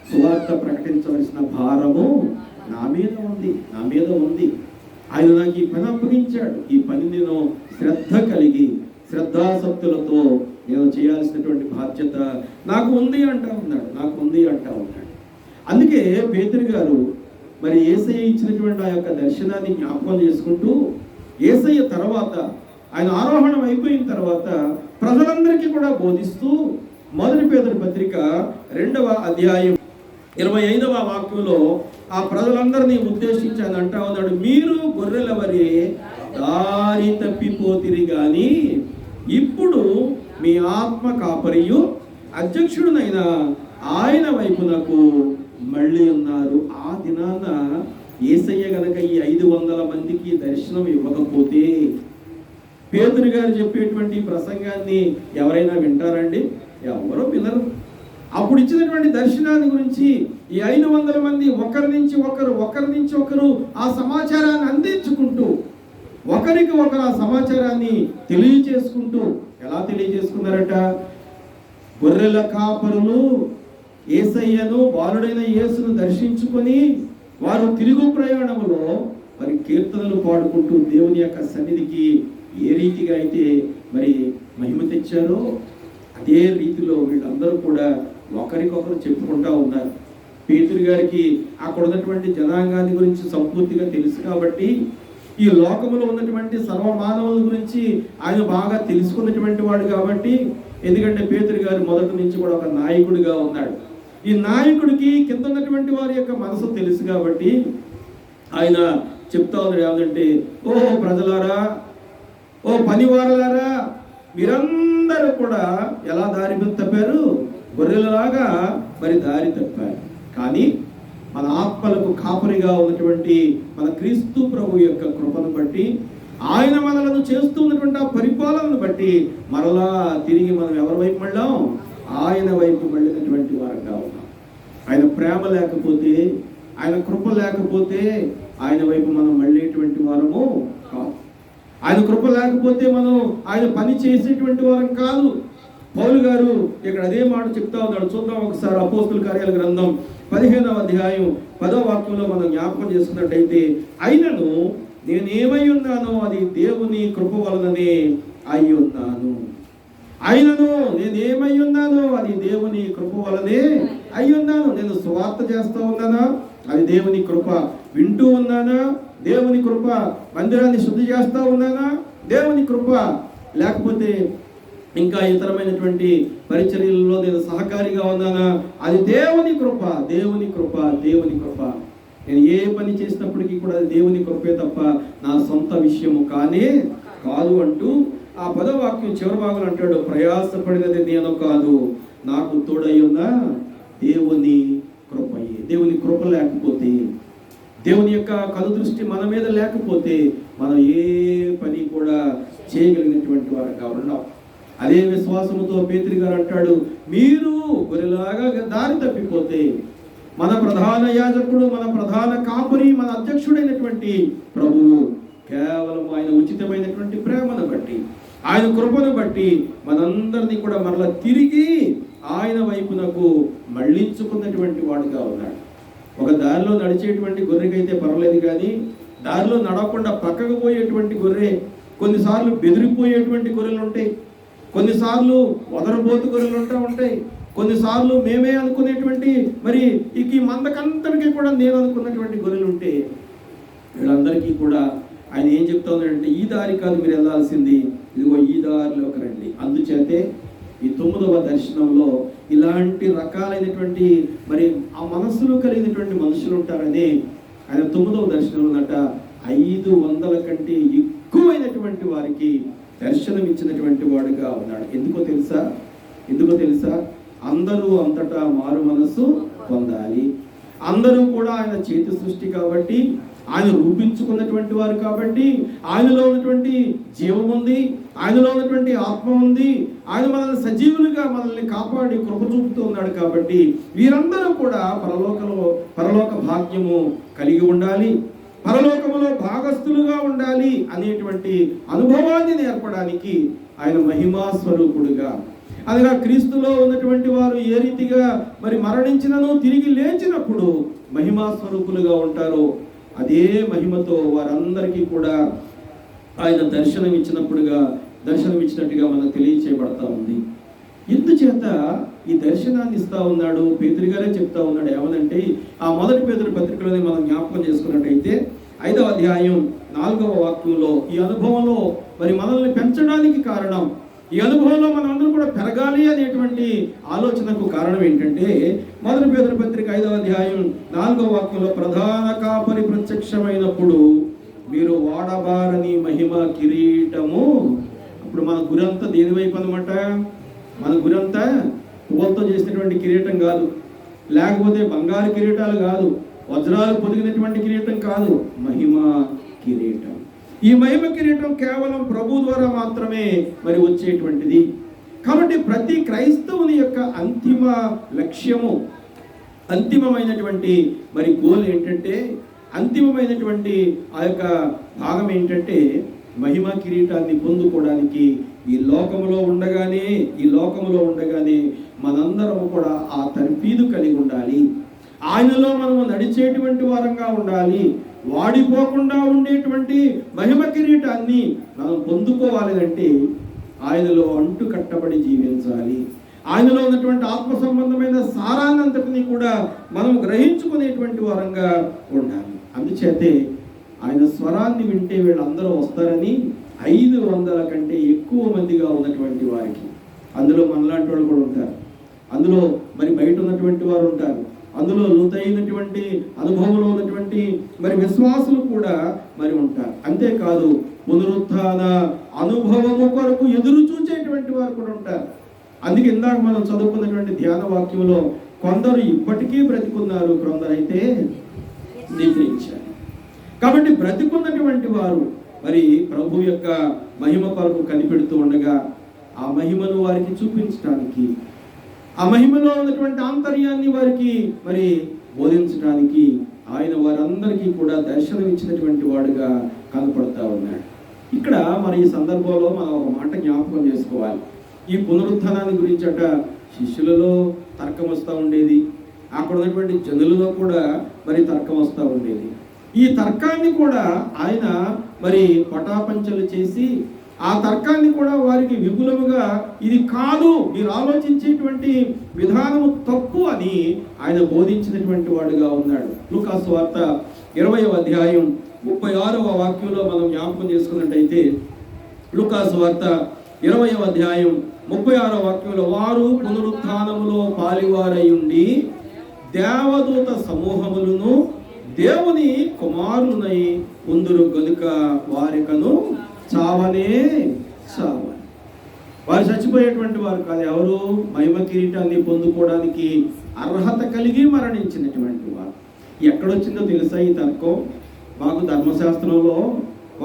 సువార్త ప్రకటించవలసిన భారము నా మీద ఉంది. ఆయన నాకు ఈ పని అప్పగించాడు. ఈ పని నేను శ్రద్ధ కలిగి శ్రద్ధాసక్తులతో నేను చేయాల్సినటువంటి బాధ్యత నాకు ఉంది అంటా ఉన్నాడు. అందుకే పేతురు గారు మరి యేసయ్య ఇచ్చినటువంటి ఆ యొక్క దర్శనాన్ని జ్ఞాపకం చేసుకుంటూ, యేసయ్య తర్వాత ఆయన ఆరోహణం అయిపోయిన తర్వాత ప్రజలందరికీ కూడా బోధిస్తూ 1 పేతురు పత్రిక 2వ అధ్యాయం 25వ వాక్యంలో ఆ ప్రజలందరినీ ఉద్దేశించి ఆయన అంటా ఉన్నాడు, మీరు గొర్రెల వలె దారి తప్పిపోతిరి గాని ఇప్పుడు మీ ఆత్మ కాపరియు అధ్యక్షుడునైన ఆయన వైపునకు మళ్ళీ ఉన్నారు. ఆ దినాన యేసయ్య గనక ఈ 500 మందికి దర్శనం ఇవ్వకపోతే పేతురు గారు చెప్పేటువంటి ప్రసంగాన్ని ఎవరైనా వింటారండి? ఎవరో వినరు. అప్పుడు ఇచ్చినటువంటి దర్శనాన్ని గురించి ఈ 500 మంది ఒకరి నుంచి ఒకరు ఆ సమాచారాన్ని అందించుకుంటూ ఒకరికి ఒకరు ఆ సమాచారాన్ని తెలియజేసుకుంటూ ఎలా తెలియజేసుకున్నారట? గొర్రెల కాపరులు యేసయ్యను బాలుడైన యేసును దర్శించుకొని వారు తిరుగు ప్రయాణంలో మరి కీర్తనలు పాడుకుంటూ దేవుని యొక్క సన్నిధికి ఏ రీతిగా అయితే మరి మహిమ తెచ్చారో అదే రీతిలో వీళ్ళందరూ కూడా ఒకరికొకరు చెప్పుకుంటా ఉన్నారు. పేతురు గారికి అక్కడ ఉన్నటువంటి జనాంగాన్ని గురించి సంపూర్తిగా తెలుసు కాబట్టి, ఈ లోకములో ఉన్నటువంటి సర్వమానవుల గురించి ఆయన బాగా తెలుసుకున్నటువంటి వాడు కాబట్టి, ఎందుకంటే పేతురు గారు మొదటి నుంచి కూడా ఒక నాయకుడిగా ఉన్నాడు. ఈ నాయకుడికి కింద ఉన్నటువంటి వారి యొక్క మనసు తెలుసు కాబట్టి ఆయన చెప్తా ఉన్నాడు ఏమంటే, ఓ ప్రజలారా, ఓ పనివారులారా, మీరందరూ కూడా ఎలా దారి తప్పారు? గొర్రెలలాగా మరి దారి తప్పారు. కానీ మన ఆత్మలకు కాపరిగా ఉన్నటువంటి మన క్రీస్తు ప్రభు యొక్క కృపను బట్టి, ఆయన మనలను చేస్తూ ఉన్నటువంటి ఆ పరిపాలనను బట్టి మరలా తిరిగి మనం ఎవరి వైపు మళ్ళాం? ఆయన వైపు మళ్ళినటువంటి వారంగా ఉన్నాం. ఆయన ప్రేమ లేకపోతే, ఆయన కృప లేకపోతే ఆయన వైపు మనం మళ్ళేటువంటి వారము కాదు. ఆయన కృప లేకపోతే మనం ఆయన పని చేసేటువంటి వారం కాదు. పౌలు గారు ఇక్కడ అదే మాట చెప్తా ఉన్నాడు. చూద్దాం ఒకసారి అపోస్తుల కార్యాల గ్రంథం 15వ అధ్యాయం 10వ వాక్యంలో మనం జ్ఞాపకం చేసుకున్నట్టయితే, అయినను నేనేమై ఉన్నానో అది దేవుని కృప వలననే అయి ఉన్నాను. అయినను నేనేమై ఉన్నానో అది దేవుని కృప వలనే అయి ఉన్నాను. నేను సువార్త చేస్తూ ఉన్నానా? అది దేవుని కృప. వింటూ ఉన్నానా? దేవుని కృప. మందిరాన్ని శుద్ధి చేస్తూ ఉన్నానా? దేవుని కృప. లేకపోతే ఇంకా ఇతరమైనటువంటి పరిచర్యలలో నేను సహకారిగా ఉన్నానా? అది దేవుని కృప. దేవుని కృప, దేవుని కృప. నేను ఏ పని చేసినప్పటికీ కూడా అది దేవుని కృపే తప్ప నా సొంత విషయము కానే కాదు అంటూ ఆ 10వ వాక్యం చివరి భాగంలో అంటాడు, ప్రయాసపడినది నేను కాదు, నాకు తోడై ఉన్న దేవుని కృపయే. దేవుని కృప లేకపోతే, దేవుని యొక్క కనుదృష్టి మన మీద లేకపోతే మనం ఏ పని కూడా చేయగలిగినటువంటి వారుగా ఉన్నాం. అదే విశ్వాసముతో పేతురు గారు అంటాడు, మీరు గొర్రెలాగా దారి తప్పిపోతే మన ప్రధాన యాజకుడు, మన ప్రధాన కాపరి, మన అధ్యక్షుడైనటువంటి ప్రభువు కేవలం ఆయన ఉచితమైనటువంటి ప్రేమను బట్టి, ఆయన కృపను బట్టి మనందరినీ కూడా మరలా తిరిగి ఆయన వైపునకు మళ్ళించుకున్నటువంటి వాడుగా ఉన్నాడు. ఒక దారిలో నడిచేటువంటి గొర్రెకైతే పర్వాలేదు, కానీ దారిలో నడవకుండా పక్కకు పోయేటువంటి గొర్రె, కొన్నిసార్లు బెదిరిపోయేటువంటి గొర్రెలు ఉంటాయి, కొన్నిసార్లు వదరబోతు గొర్రెలు ఉంటాయి, కొన్నిసార్లు మేమే అనుకునేటువంటి మరి ఈ మందకంతటికి కూడా నేను అనుకున్నటువంటి గొర్రెలు ఉంటే, వీళ్ళందరికీ కూడా ఆయన ఏం చెప్తా ఉన్నాడంటే, ఈ దారి కాదు మీరు వెళ్ళాల్సింది, ఇదిగో ఈ దారిలోకి రండి. అందుచేతే ఈ 9వ దర్శనంలో ఇలాంటి రకాలైనటువంటి మరి ఆ మనస్సులో కలిగినటువంటి మనుషులు ఉంటారని ఆయన 9వ దర్శనంలో ఉన్నట 500 కంటే ఎక్కువైనటువంటి వారికి దర్శనం ఇచ్చినటువంటి వాడుగా ఉన్నాడు. ఎందుకో తెలుసా? అందరూ అంతటా మారు మనస్సు పొందాలి. అందరూ కూడా ఆయన చేతి సృష్టి కాబట్టి, ఆయన రూపించుకున్నటువంటి వారు కాబట్టి, ఆయనలో ఉన్నటువంటి జీవం ఉంది, ఆయనలో ఉన్నటువంటి ఆత్మ ఉంది, ఆయన మనల్ని సజీవులుగా మనల్ని కాపాడి కృప చూపుతూ ఉన్నాడు కాబట్టి, వీరందరూ కూడా పరలోక భాగ్యము కలిగి ఉండాలి, పరలోకములో భాగస్థులుగా ఉండాలి అనేటువంటి అనుభవాన్ని నేర్పడానికి ఆయన మహిమా స్వరూపుడుగా, అనగా క్రీస్తులో ఉన్నటువంటి వారు ఏ రీతిగా మరి మరణించినను తిరిగి లేచినప్పుడు మహిమా స్వరూపులుగా ఉంటారో అదే మహిమతో వారందరికీ కూడా ఆయన దర్శనమిచ్చినట్టుగా మనకు తెలియచేయబడతా ఉంది. ఇందుచేత ఈ దర్శనాన్ని ఇస్తా ఉన్నాడు. పేతురు గారే చెప్తా ఉన్నాడు ఏమనంటే, ఆ మొదటి పేతురు పత్రికలోనే మనం జ్ఞాపకం చేసుకున్నట్టయితే 5వ అధ్యాయం 4వ వాక్యంలో ఈ అనుభవంలో మరి మనల్ని పెంచడానికి కారణం, ఈ అనుభవంలో మనం అందరూ కూడా పెరగాలి అనేటువంటి ఆలోచనకు కారణం ఏంటంటే, మొదటి పేతురు పత్రిక 5వ అధ్యాయం 4వ వాక్యంలో, ప్రధాన కాపరి ప్రత్యక్షమైనప్పుడు మీరు వాడబారని మహిమ కిరీటము. అప్పుడు మన గురంతా దేని వైపు అనమాట? మన గురంతా పువ్వులతో చేసినటువంటి కిరీటం కాదు, లేకపోతే బంగారు కిరీటాలు కాదు, వజ్రాలు పొదిగినటువంటి కిరీటం కాదు, మహిమ కిరీటం. ఈ మహిమ కిరీటం కేవలం ప్రభు ద్వారా మాత్రమే మరి వచ్చేటువంటిది. కాబట్టి ప్రతి క్రైస్తవుని యొక్క అంతిమ లక్ష్యము, అంతిమమైనటువంటి మరి గోల్ ఏంటంటే, అంతిమమైనటువంటి ఆ యొక్క భాగం ఏంటంటే, మహిమ కిరీటాన్ని పొందుకోవడానికి ఈ లోకములో ఉండగానే మనందరం కూడా ఆ తర్ఫీదు కలిగి ఉండాలి, ఆయనలో మనము నడిచేటువంటి వారంగా ఉండాలి. వాడిపోకుండా ఉండేటువంటి మహిమ కిరీటాన్ని మనం పొందుకోవాలి అంటే ఆయనలో అంటు కట్టబడి జీవించాలి. ఆయనలో ఉన్నటువంటి ఆత్మ సంబంధమైన సారాన్నంతటినీ కూడా మనం గ్రహించుకునేటువంటి వారంగా ఉండాలి. అందుచేతే ఆయన స్వరాన్ని వింటే వీళ్ళందరూ వస్తారని 500 కంటే ఎక్కువ మందిగా ఉన్నటువంటి వారికి, అందులో మనలాంటి వాళ్ళు కూడా ఉంటారు, అందులో మరి బయట ఉన్నటువంటి వారు ఉంటారు, అందులో లోతైనటువంటి అనుభవంలో ఉన్నటువంటి మరి విశ్వాసులు కూడా మరి ఉంటారు. అంతేకాదు పునరుత్థాన అనుభవము కొరకు ఎదురు చూచేటువంటి వారు కూడా ఉంటారు. అందుకే ఇందాక మనం చదువుకున్నటువంటి ధ్యాన వాక్యంలో కొందరు ఇప్పటికీ బ్రతికున్నారు, కొందరైతే నిద్రించారు. కాబట్టి బ్రతికున్నటువంటి వారు మరి ప్రభు యొక్క మహిమ కొరకు కనిపెడుతూ ఉండగా ఆ మహిమను వారికి చూపించడానికి, ఆ మహిమలో ఉన్నటువంటి ఆంతర్యాన్ని వారికి మరి బోధించడానికి ఆయన వారందరికీ కూడా దర్శనం ఇచ్చినటువంటి వాడుగా కనపడతా ఉన్నాడు. ఇక్కడ మరి ఈ సందర్భంలో మనం ఒక మాట జ్ఞాపకం చేసుకోవాలి. ఈ పునరుత్థానాన్ని గురించట శిష్యులలో తర్కం వస్తూ ఉండేది, అక్కడ ఉన్నటువంటి జనులలో కూడా మరి తర్కం వస్తూ ఉండేది. ఈ తర్కాన్ని కూడా ఆయన మరి పటాపంచలు చేసి ఆ తర్కాన్ని కూడా వారికి విపులముగా ఇది కాదు, మీరు ఆలోచించేటువంటి విధానము తప్పు అని ఆయన బోధించినటువంటి వాడుగా ఉన్నాడు. లూకా సువార్త 20వ అధ్యాయం 36వ వాక్యంలో మనం జ్ఞాపకం చేసుకున్నట్టయితే, లూకా సువార్త 20వ అధ్యాయం 36వ వాక్యంలో, వారు పునరుత్థానములో పాలివారై ఉండి దేవదూత సమూహములను దేవుని కుమారులనై ఉందురు గనుక వారికను చావనే చావని. వారు చచ్చిపోయేటువంటి వారు కాదు, ఎవరు మహిమ కిరీటాన్ని పొందుకోవడానికి అర్హత కలిగి మరణించినటువంటి వారు. ఎక్కడొచ్చిందో తెలుసా ఈ తర్కం? మాకు ధర్మశాస్త్రంలో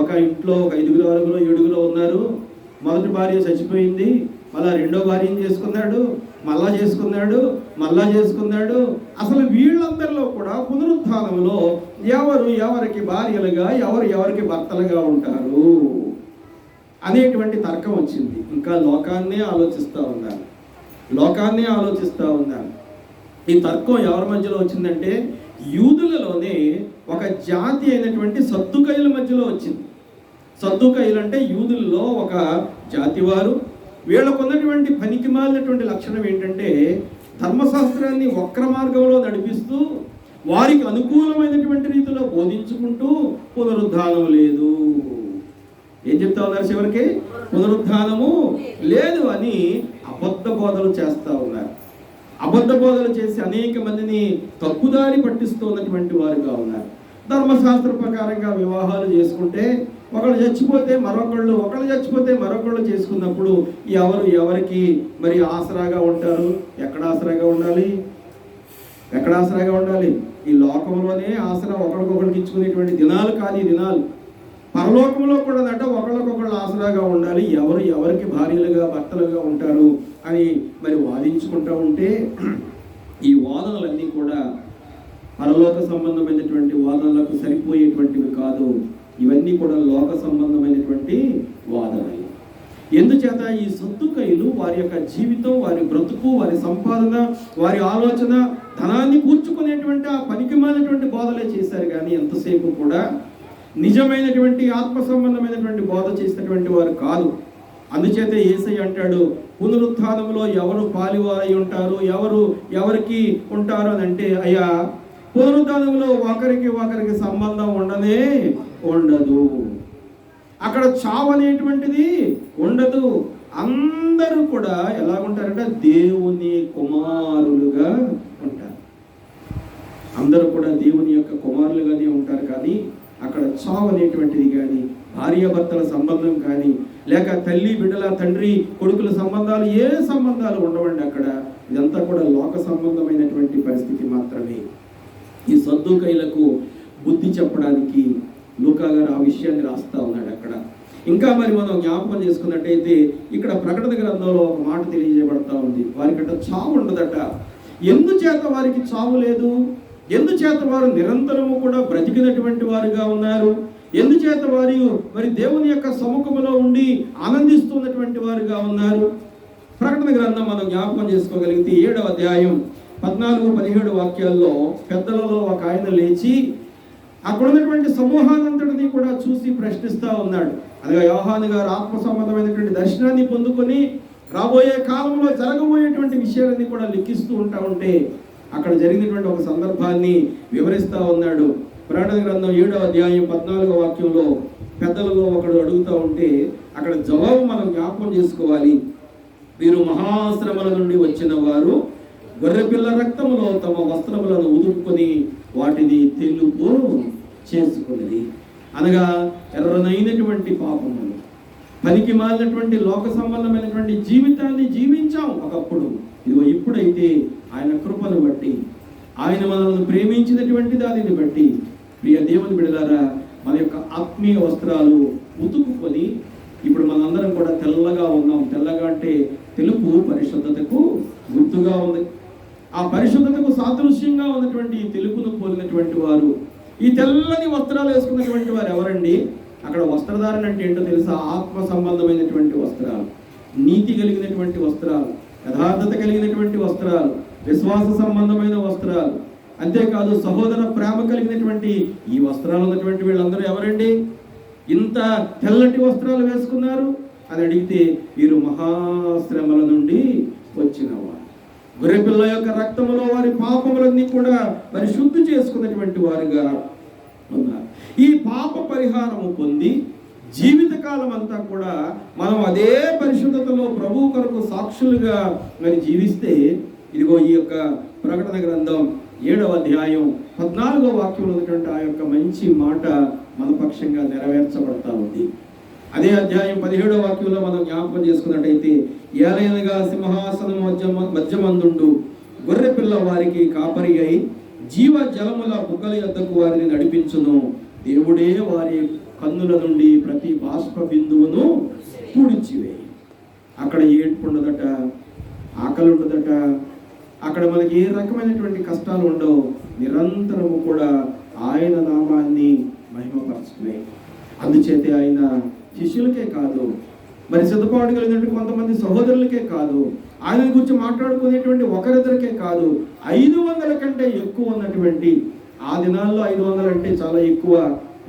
ఒక ఇంట్లో ఒక 5 వరకులో 7 ఉన్నారు, మొదటి భార్య చచ్చిపోయింది, మళ్ళా రెండో భార్యను చేసుకున్నాడు, మళ్ళా చేసుకున్నాడు. అసలు వీళ్ళందరిలో కూడా పునరుత్థానంలో ఎవరికి భార్యలుగా ఎవరికి భర్తలుగా ఉంటారు అనేటువంటి తర్కం వచ్చింది. ఇంకా లోకాన్నే ఆలోచిస్తూ ఉన్నారు. ఈ తర్కం ఎవరి మధ్యలో వచ్చిందంటే యూదులలోనే ఒక జాతి అయినటువంటి సద్దుకయ్యుల మధ్యలో వచ్చింది. సద్దుకయ్యులు అంటే యూదులలో ఒక జాతి వారు. వీళ్ళకు ఉన్నటువంటి పనికిమాలినటువంటి లక్షణం ఏంటంటే ధర్మశాస్త్రాన్ని వక్ర మార్గంలో నడిపిస్తూ వారికి అనుకూలమైనటువంటి రీతిలో బోధించుకుంటూ పునరుద్ధానం లేదు, ఏం చెప్తా ఉన్నారు చివరికి? పునరుద్ధానము లేదు అని అబద్ధ బోధలు చేస్తూ ఉన్నారు. అబద్ధ బోధలు చేసి అనేక మందిని తప్పుదారి పట్టిస్తూ ఉన్నటువంటి వారుగా ఉన్నారు. ధర్మశాస్త్ర ప్రకారంగా వివాహాలు చేసుకుంటే ఒకళ్ళు చచ్చిపోతే మరొకళ్ళు చేసుకున్నప్పుడు ఎవరికి మరి ఆసరాగా ఉంటారు? ఎక్కడ ఆసరాగా ఉండాలి? ఈ లోకంలోనే ఆసరా ఒకరికొకరికి ఇచ్చుకునేటువంటి దినాలు కాదు ఈ దినాలు. పరలోకంలో కూడా ఒకళ్ళకొకళ్ళు ఆసరాగా ఉండాలి, ఎవరికి భార్యలుగా భర్తలుగా ఉంటారు అని మరి వాదించుకుంటూ ఉంటే ఈ వాదనలన్నీ కూడా పరలోక సంబంధమైనటువంటి వాదనలకు సరిపోయేటువంటివి కాదు. ఇవన్నీ కూడా లోక సంబంధమైనటువంటి వాదనలు. ఎందుచేత ఈ సద్దుకయ్యులు వారి యొక్క జీవితం, వారి బ్రతుకు, వారి సంపాదన, వారి ఆలోచన, ధనాన్ని కూర్చుకునేటువంటి ఆ పనికిమాలినటువంటి బోధలే చేశారు. కానీ ఎంతసేపు కూడా నిజమైనటువంటి ఆత్మ సంబంధమైనటువంటి బోధ చేసినటువంటి వారు కాదు. అందుచేత యేసయ్య అంటాడు, పునరుత్థానంలో ఎవరు పాలివారై ఉంటారు, ఎవరికి ఉంటారు అని అంటే, అయ్యా పునరుత్థానంలో ఒకరికి సంబంధం ఉండదు. అక్కడ చావు అనేటువంటిది ఉండదు. అందరూ కూడా ఎలా ఉంటారంటే దేవుని కుమారులుగా ఉంటారు. అందరూ కూడా దేవుని యొక్క కుమారులుగానే ఉంటారు. కానీ అక్కడ చావు అనేటువంటిది కానీ, భార్యాభర్తల సంబంధం కానీ, లేక తల్లి బిడ్డల, తండ్రి కొడుకుల సంబంధాలు, ఏ సంబంధాలు ఉండవండి అక్కడ. ఇదంతా కూడా లోక సంబంధమైనటువంటి పరిస్థితి మాత్రమే. ఈ సద్దుకయ్యులకు బుద్ధి చెప్పడానికి లూకా గారు ఆ విషయాన్ని రాస్తా ఉన్నాడు అక్కడ. ఇంకా మరి మనం జ్ఞాపకం చేసుకున్నట్టయితే ఇక్కడ ప్రకటన గ్రంథంలో ఒక మాట తెలియజేయబడతా ఉంది. వారికట చావు ఉండదట. ఎందుచేత వారికి చావు లేదు? ఎందుచేత వారు నిరంతరము కూడా బ్రతికినటువంటి వారుగా ఉన్నారు? ఎందుచేత వారు మరి దేవుని యొక్క సముఖంలో ఉండి ఆనందిస్తున్నటువంటి వారుగా ఉన్నారు? ప్రకటన గ్రంథం మనం జ్ఞాపకం చేసుకోగలిగితే 7వ అధ్యాయం 14-17 వాక్యాల్లో పెద్దలలో ఒక ఆయన లేచి అక్కడ ఉన్నటువంటి సమూహానంతటిని కూడా చూసి ప్రశ్నిస్తూ ఉన్నాడు. అనగా యోహాను గారు ఆత్మ సంబంధమైనటువంటి దర్శనాన్ని పొందుకొని రాబోయే కాలంలో జరగబోయేటువంటి విషయాలన్నీ కూడా లిఖిస్తూ ఉంటే అక్కడ జరిగినటువంటి ఒక సందర్భాన్ని వివరిస్తూ ఉన్నాడు. ప్రకటన గ్రంథం 7వ అధ్యాయం 14వ వాక్యంలో పెద్దలలో ఒకడు అడుగుతూ ఉంటే అక్కడ జవాబు మనం జ్ఞాపకం చేసుకోవాలి. వీరు మహాశ్రమల నుండి వచ్చిన వారు గొర్రెపిల్ల రక్తములో తమ వస్త్రములను ఉదుపుకొని వాటిని తెలుపు చేసుకున్నది. అనగా ఎర్రనైనటువంటి పాపములు, పనికి మాలినటువంటి లోక సంబంధమైనటువంటి జీవితాన్ని జీవించాం ఒకప్పుడు. ఇదిగో ఇప్పుడైతే ఆయన కృపను బట్టి, ఆయన మనల్ని ప్రేమించినటువంటి దానిని బట్టి ప్రియ దేవుని బిడ్డలారా, మన యొక్క ఆత్మీయ వస్త్రాలు ఉతుకుకొని ఇప్పుడు మనందరం కూడా తెల్లగా ఉన్నాం. తెల్లగా అంటే తెలుపు పరిశుద్ధతకు గుర్తుగా ఉంది. ఆ పరిశుద్ధతకు సాదృశ్యంగా ఉన్నటువంటి తెలుపును పోలినటువంటి వారు, ఈ తెల్లని వస్త్రాలు వేసుకున్నటువంటి వారు ఎవరండి? అక్కడ వస్త్రధారణ అంటే ఏంటో తెలుసా? ఆత్మ సంబంధమైనటువంటి వస్త్రాలు, నీతి కలిగినటువంటి వస్త్రాలు, యథార్థత కలిగినటువంటి వస్త్రాలు, విశ్వాస సంబంధమైన వస్త్రాలు, అంతేకాదు సహోదర ప్రేమ కలిగినటువంటి ఈ వస్త్రాలు ఉన్నటువంటి వీళ్ళందరూ ఎవరండి? ఇంత తెల్లటి వస్త్రాలు వేసుకున్నారు అని అడిగితే వీరు మహాశ్రమల నుండి వచ్చిన వారు, గొర్రెపిల్ల యొక్క రక్తములో వారి పాపములన్నీ కూడా మరి శుద్ధి చేసుకున్నటువంటి వారుగా ఉన్నారు. ఈ పాప పరిహారము పొంది జీవితకాలం అంతా కూడా మనం అదే పరిశుద్ధతలో ప్రభు కొరకు సాక్షులుగా మరి జీవిస్తే ఇదిగో ఈ యొక్క ప్రకటన గ్రంథం 7వ అధ్యాయం 14వ వాక్యంలో ఉన్నటువంటి ఆ యొక్క మంచి మాట మన పక్షంగా నెరవేర్చబడతా ఉంది. అదే అధ్యాయం 17వ వాక్యంలో మనం జ్ఞాపకం చేసుకున్నట్టయితే, ఏలయనగా సింహాసనం మధ్యమందుండు గొర్రె పిల్ల వారికి కాపరి అయి జీవ జలముల బుగ్గల యొద్దకు వారిని నడిపించును. దేవుడే వారి కన్నుల నుండి ప్రతి బాష్ప బిందువును పూడ్చివేయి. అక్కడ ఏడ్పు ఉండదట, ఆకలి ఉండదట, అక్కడ మనకి ఏ రకమైనటువంటి కష్టాలు ఉండవు. నిరంతరము కూడా ఆయన నామాన్ని మహిమపరచుకున్నాయి. అందుచేతే ఆయన శిష్యులకే కాదు, మరి సిద్ధపాటు కలిగినటువంటి కొంతమంది సహోదరులకే కాదు, ఆయన గురించి మాట్లాడుకునేటువంటి ఒకరిద్దరికే కాదు, 500 కంటే ఎక్కువ ఉన్నటువంటి, ఆ దినాల్లో 500 అంటే చాలా ఎక్కువ,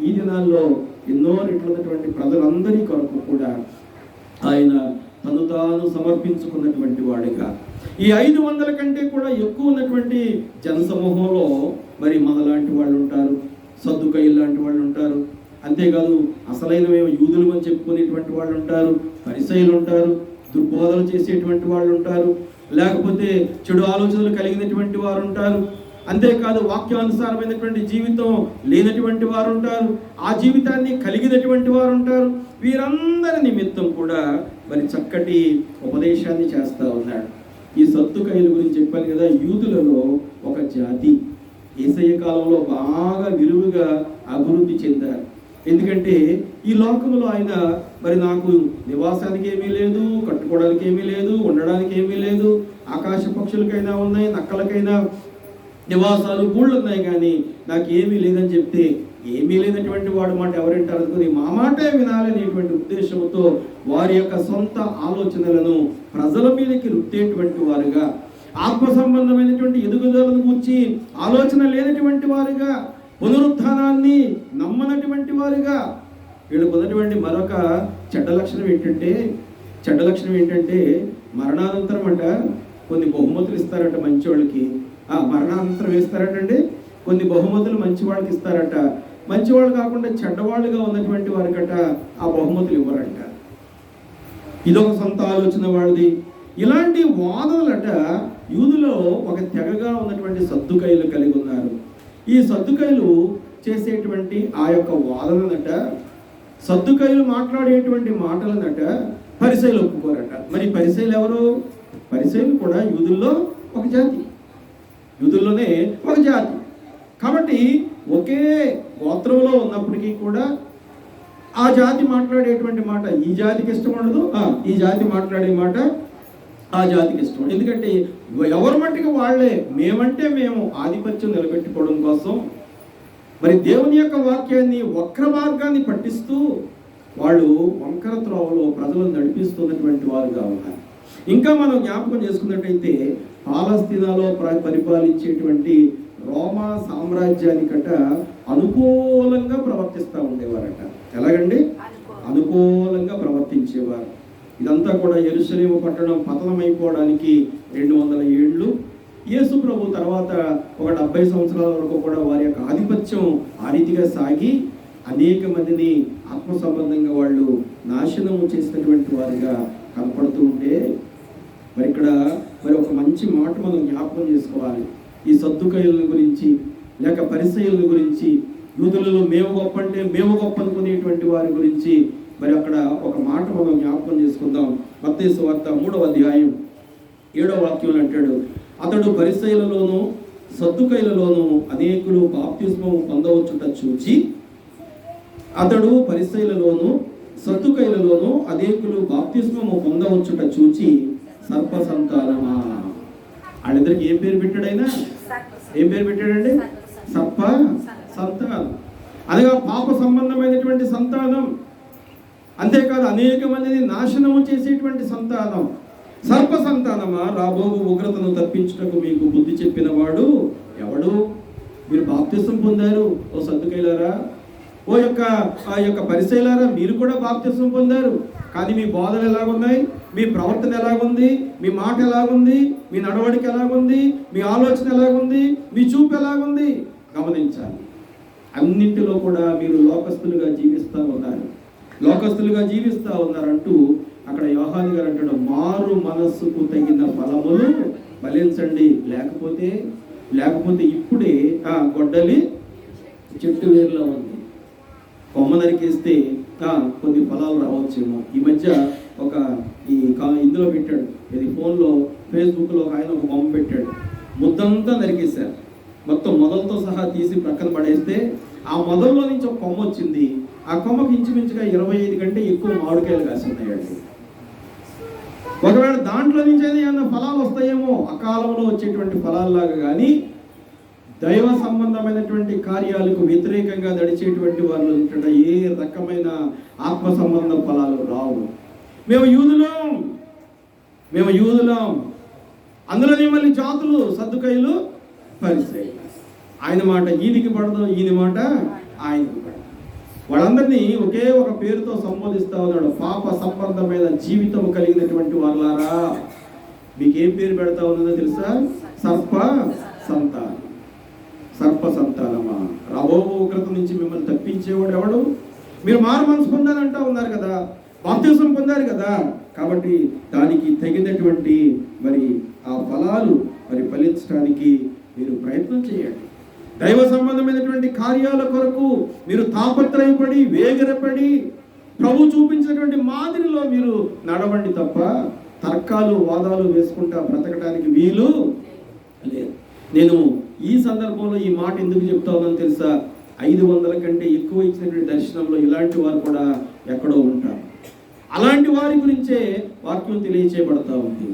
ఈ దినాల్లో ఎన్నో రెట్లు ఉన్నటువంటి ప్రజలందరి కొరకు కూడా ఆయన తను తాను సమర్పించుకున్నటువంటి వాడిగా, ఈ 500 కంటే కూడా ఎక్కువ ఉన్నటువంటి జనసమూహంలో మరి మనలాంటి వాళ్ళు ఉంటారు, సద్దుకయ్యులు లాంటి వాళ్ళు ఉంటారు, అంతేకాదు అసలైన మేము యూదులు అని చెప్పుకునేటువంటి వాళ్ళు ఉంటారు, పరిసయ్యులు ఉంటారు, దుర్బోధనలు చేసేటువంటి వాళ్ళు ఉంటారు, లేకపోతే చెడు ఆలోచనలు కలిగినటువంటి వారు ఉంటారు, అంతేకాదు వాక్యానుసారమైనటువంటి జీవితం లేనటువంటి వారు ఉంటారు, ఆ జీవితాన్ని కలిగినటువంటి వారు ఉంటారు. వీరందరి నిమిత్తం కూడా మరి చక్కటి ఉపదేశాన్ని చేస్తూ ఉన్నాడు. ఈ సద్దుకయ్యుల గురించి చెప్పాను కదా, యూదులలో ఒక జాతి యేసయ్య కాలంలో బాగా విలువగా అభివృద్ధి చెందారు. ఎందుకంటే ఈ లోకంలో ఆయన మరి నాకు నివాసానికి ఏమీ లేదు, కట్టుకోవడానికి ఏమీ లేదు, ఉండడానికి ఏమీ లేదు, ఆకాశ పక్షులకైనా ఉన్నాయి, నక్కలకైనా నివాసాలు గూళ్ళు ఉన్నాయి, కానీ నాకు ఏమీ లేదని చెప్తే ఏమీ లేనటువంటి వాడు మాట ఎవరంటారు అనుకుని మా మాటే వినాలనేటువంటి ఉద్దేశంతో వారి యొక్క సొంత ఆలోచనలను ప్రజల మీదకి రుద్దేటువంటి వారుగా, ఆత్మ సంబంధమైనటువంటి ఎదుగుదలను గురించి ఆలోచన లేనటువంటి వారుగా, పునరుత్థానాన్ని నమ్మనటువంటి వారుగా, వీళ్ళకు ఉన్నటువంటి మరొక చెడ్డ లక్షణం ఏంటంటే మరణానంతరం అంట కొన్ని బహుమతులు ఇస్తారట మంచి వాళ్ళకి. మరణానంతరం వేస్తారటండి కొన్ని బహుమతులు మంచి వాళ్ళకి ఇస్తారట, మంచివాళ్ళు కాకుండా చెడ్డవాళ్ళుగా ఉన్నటువంటి వారికట ఆ బహుమతులు ఇవ్వరంట. ఇదొక సొంత ఆలోచన వాళ్ళది. ఇలాంటి వాదనలట యూదులో ఒక తెగగా ఉన్నటువంటి సద్దుకయ్యులు కలిగి ఉన్నారు. ఈ సద్దుకయ్యులు చేసేటువంటి ఆ యొక్క వాదనలట, సద్దుకయ్యులు మాట్లాడేటువంటి మాటలనట పరిసయ్యులు ఒప్పుకోరట. మరి పరిసయ్యులు ఎవరు? పరిసయ్యులు కూడా యూదుల్లో ఒక జాతి, యూదుల్లోనే ఒక జాతి. కాబట్టి ఒకే గోత్రంలో ఉన్నప్పటికీ కూడా ఆ జాతి మాట్లాడేటువంటి మాట ఈ జాతికి ఇష్టం ఉండదు, ఈ జాతి మాట్లాడే మాట ఆ జాతికి ఇష్టం. ఎందుకంటే ఎవరి మట్టికి వాళ్ళే, మేమంటే మేము ఆధిపత్యం నిలబెట్టుకోవడం కోసం మరి దేవుని యొక్క వాక్యాన్ని వక్ర మార్గాన్ని పట్టిస్తూ వాళ్ళు వంకర త్రోవలో ప్రజలను నడిపిస్తున్నటువంటి వారుగా ఉన్నారు. ఇంకా మనం జ్ఞాపకం చేసుకున్నట్టయితే పాలస్తీనాలో పరిపాలించేటువంటి రోమా సామ్రాజ్యానికట అనుకూలంగా ప్రవర్తిస్తూ ఉండేవారట. ఎలాగండి? అనుకూలంగా ప్రవర్తించేవారు. ఇదంతా కూడా యెరూషలేము పట్టణం పతనమైపోవడానికి 200 ఏళ్ళు, యేసు ప్రభు తర్వాత ఒక 70 సంవత్సరాల వరకు కూడా వారి యొక్క ఆధిపత్యం ఆ రీతిగా సాగి అనేక మందిని ఆత్మ సంబంధంగా వాళ్ళు నాశనము చేసినటువంటి వారిగా కనపడుతూ ఉంటే, మరి ఇక్కడ ఒక మంచి మాట మనం జ్ఞాపకం చేసుకోవాలి. ఈ సద్దుకయ్యుల గురించి లేక పరిసయ్యుల గురించి, యూదులలో మేము గొప్ప అంటే మేము గొప్ప అనుకునేటువంటి వారి గురించి మరి అక్కడ ఒక మాట మనం జ్ఞాపకం చేసుకుందాం. మత్తయి సువార్త 3వ అధ్యాయం 7వ వాక్యంలో అంటాడు, అతడు పరిసయ్యులలోను సద్దుకయ్యులలోను అనేకులు బాప్తిస్మము పొందవచ్చుట చూచి, అతడు పరిసయ్యులలోను సద్దుకయ్యులలోను అనేకులు బాప్తిస్మము పొందవచ్చుట చూచి సర్ప సంతానమా. వాళ్ళిద్దరికి ఏం పేరు పెట్టాడు ఆయన? ఏం పేరు పెట్టాడండి? సర్ప సంతానం. అనగా పాప సంబంధమైనటువంటి సంతానం, అంతేకాదు అనేక మందిని నాశనము చేసేటువంటి సంతానం. సర్ప సంతానమా, రాబో ఉగ్రతను తప్పించుటకు మీకు బుద్ధి చెప్పిన వాడు ఎవడు? మీరు బాప్తిసం పొందారు ఓ సద్దుకయ్యులారా, ఆ యొక్క పరిసయ్యులారా, మీరు కూడా బాప్తిసం పొందారు. కానీ మీ బోధలు ఎలాగున్నాయి? మీ ప్రవర్తన ఎలాగుంది? మీ మాట ఎలాగుంది? మీ నడవడిక ఎలాగుంది? మీ ఆలోచన ఎలాగుంది? మీ చూపు ఎలాగుంది? గమనించాలి. అన్నింటిలో కూడా మీరు లోకస్తులుగా జీవిస్తూ ఉన్నారంటూ అక్కడ యోహాను గారు అంటాడు, మారు మనస్సుకు తగిన ఫలములు ఫలించండి, లేకపోతే ఇప్పుడే గొడ్డలి చెట్టు వేరులో ఉంది, కొమ్మ నరికేస్తే కొన్ని ఫలాలు రావచ్చేమో. ఈ మధ్య ఇందులో పెట్టాడు, ఇది ఫోన్లో ఫేస్బుక్లో ఆయన ఒక బొమ్మ పెట్టాడు, ముద్దంతా నరికేశారు, మొత్తం మొదలతో సహా తీసి ప్రక్కన పడేస్తే ఆ మొదల్లో నుంచి ఒక కొమ్మ వచ్చింది. ఆ కొమ్మకి ఇంచుమించుగా 25 కంటే ఎక్కువ మామిడికాయలు కాసి ఉన్నాయండి. ఒకవేళ దాంట్లో నుంచి ఏమైనా ఫలాలు వస్తాయేమో, అకాలంలో వచ్చేటువంటి ఫలాల్లాగా. కానీ దైవ సంబంధమైనటువంటి కార్యాలకు వ్యతిరేకంగా నడిచేటువంటి వాళ్ళు ఏ రకమైన ఆత్మ సంబంధ ఫలాలు రావు. మేము యూదులం, అందులోనే మళ్ళీ జాతులు సద్దుకయ్యులు పరిసయ్యులు. ఆయన మాట ఈయనకి పడదు, ఈయన మాట ఆయనకి పడదు. వాళ్ళందరినీ ఒకే ఒక పేరుతో సంబోధిస్తా ఉన్నాడు, పాప సంబంధమైన జీవితం కలిగినటువంటి వాళ్ళారా. మీకు ఏం పేరు పెడతా ఉన్నదో తెలుసా? సర్ప సంతానమా. రాబో ఉగ్రత నుంచి మిమ్మల్ని తప్పించేవాడు ఎవడు? మీరు మారు మనసు పొందాలంటా ఉన్నారు కదా, బాప్తిసం పొందారు కదా, కాబట్టి దానికి తగినటువంటి మరి ఆ ఫలాలు మరి ఫలించడానికి మీరు ప్రయత్నం చేయండి. దైవ సంబంధమైనటువంటి కార్యాల కొరకు మీరు తాపత్రయపడి వేగిరపడి ప్రభు చూపించినటువంటి మాదిరిలో మీరు నడవండి తప్ప తర్కాలు వాదాలు వేసుకుంటా బ్రతకడానికి వీలు లేదు. నేను ఈ సందర్భంలో ఈ మాట ఎందుకు చెప్తా ఉన్నాను తెలుసా? 500 కంటే ఎక్కువ ఇచ్చినటువంటి దర్శనంలో ఇలాంటి వారు కూడా ఎక్కడో ఉంటారు. అలాంటి వారి గురించే వాక్యం తెలియచేయబడతా ఉంది.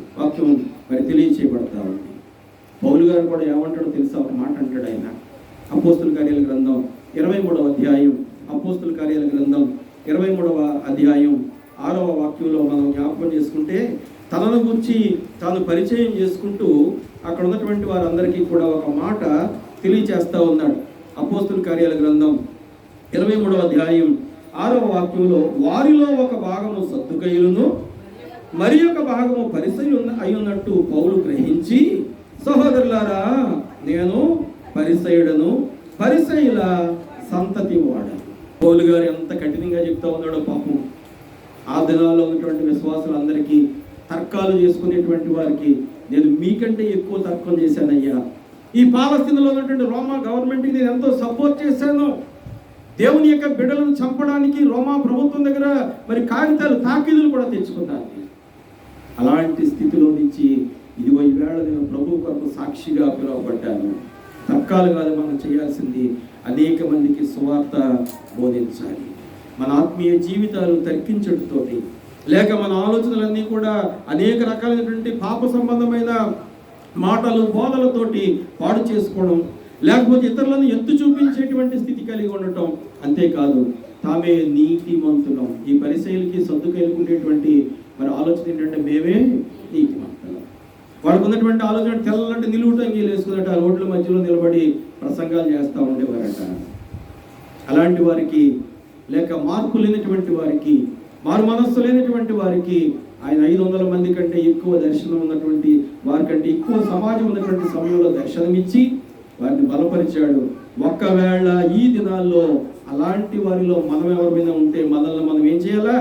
పౌలు గారు కూడా ఏమంటాడో తెలుసా? ఒక మాట అంటాడు ఆయన, అపోస్తుల కార్యాల గ్రంథం 23వ అధ్యాయం 23వ అధ్యాయం 6వ వాక్యంలో మనం జ్ఞాపకం చేసుకుంటే, తనను గురించి తాను పరిచయం చేసుకుంటూ అక్కడ ఉన్నటువంటి వారందరికీ కూడా ఒక మాట తెలియచేస్తా ఉన్నాడు. అపోస్తుల కార్యాల గ్రంథం 23వ అధ్యాయం 6వ వాక్యంలో, వారిలో ఒక భాగము సద్దుకయ్యులను మరి ఒక భాగము పరిసయ్యులు అయ్యున్నట్టు పౌలు గ్రహించి, సహోదరులారా, నేను పరిసయ్యుడను, పరిసయ్యుల సంతతి వాడను. పౌలు గారు ఎంత కఠినంగా చెప్తా ఉన్నాడో పాపం. ఆ దినాల్లో ఉన్నటువంటి విశ్వాసులందరికీ, తర్కాలు చేసుకునేటువంటి వారికి, నేను మీకంటే ఎక్కువ తర్కం చేశానయ్యా. ఈ పాలస్తీనాలో ఉన్నటువంటి రోమా గవర్నమెంట్కి నేను ఎంతో సపోర్ట్ చేశాను. దేవుని యొక్క బిడ్డలను చంపడానికి రోమా ప్రభుత్వం దగ్గర మరి తాకీదులు కూడా తెచ్చుకున్నాను. అలాంటి స్థితిలో నుంచి ఇదిగో ఈవేళ నేను ప్రభు కొరకు సాక్షిగా పిలువబడ్డాను. తర్కాలు కాదు మనం చేయాల్సింది, అనేక మందికి సువార్త బోధించాలి. మన ఆత్మీయ జీవితాలు తర్కించడంతోటి, లేక మన ఆలోచనలన్నీ కూడా అనేక రకాలైనటువంటి పాప సంబంధమైన మాటలు బోధలతోటి పాడు చేసుకోవడం, లేకపోతే ఇతరులను ఎత్తు చూపించేటువంటి స్థితి కలిగి ఉండటం. అంతేకాదు తామే నీతిమంతులం. ఈ పరిసయ్యులకి సద్దుకయ్యులకు ఉండేటువంటి మరి ఆలోచన ఏంటంటే, మేమే నీతిమంతులం. వాళ్ళకు ఉన్నటువంటి ఆలోచన తెల్లంటే నిలువుటంగీలు వేసుకున్నట్టు ఆ రోడ్ల మధ్యలో నిలబడి ప్రసంగాలు చేస్తూ ఉండేవారట. అలాంటి వారికి, లేక మార్పు లేనటువంటి వారికి, మారు మనస్సు లేనటువంటి వారికి ఆయన 500 మంది కంటే ఎక్కువ దర్శనం ఉన్నటువంటి వారికంటే ఎక్కువ సమాజం ఉన్నటువంటి సమయంలో దర్శనమిచ్చి వారిని బలపరిచాడు. ఒక్కవేళ ఈ దినాల్లో అలాంటి వారిలో మనం ఎవరైనా ఉంటే మనల్ని మనం ఏం చేయాలా?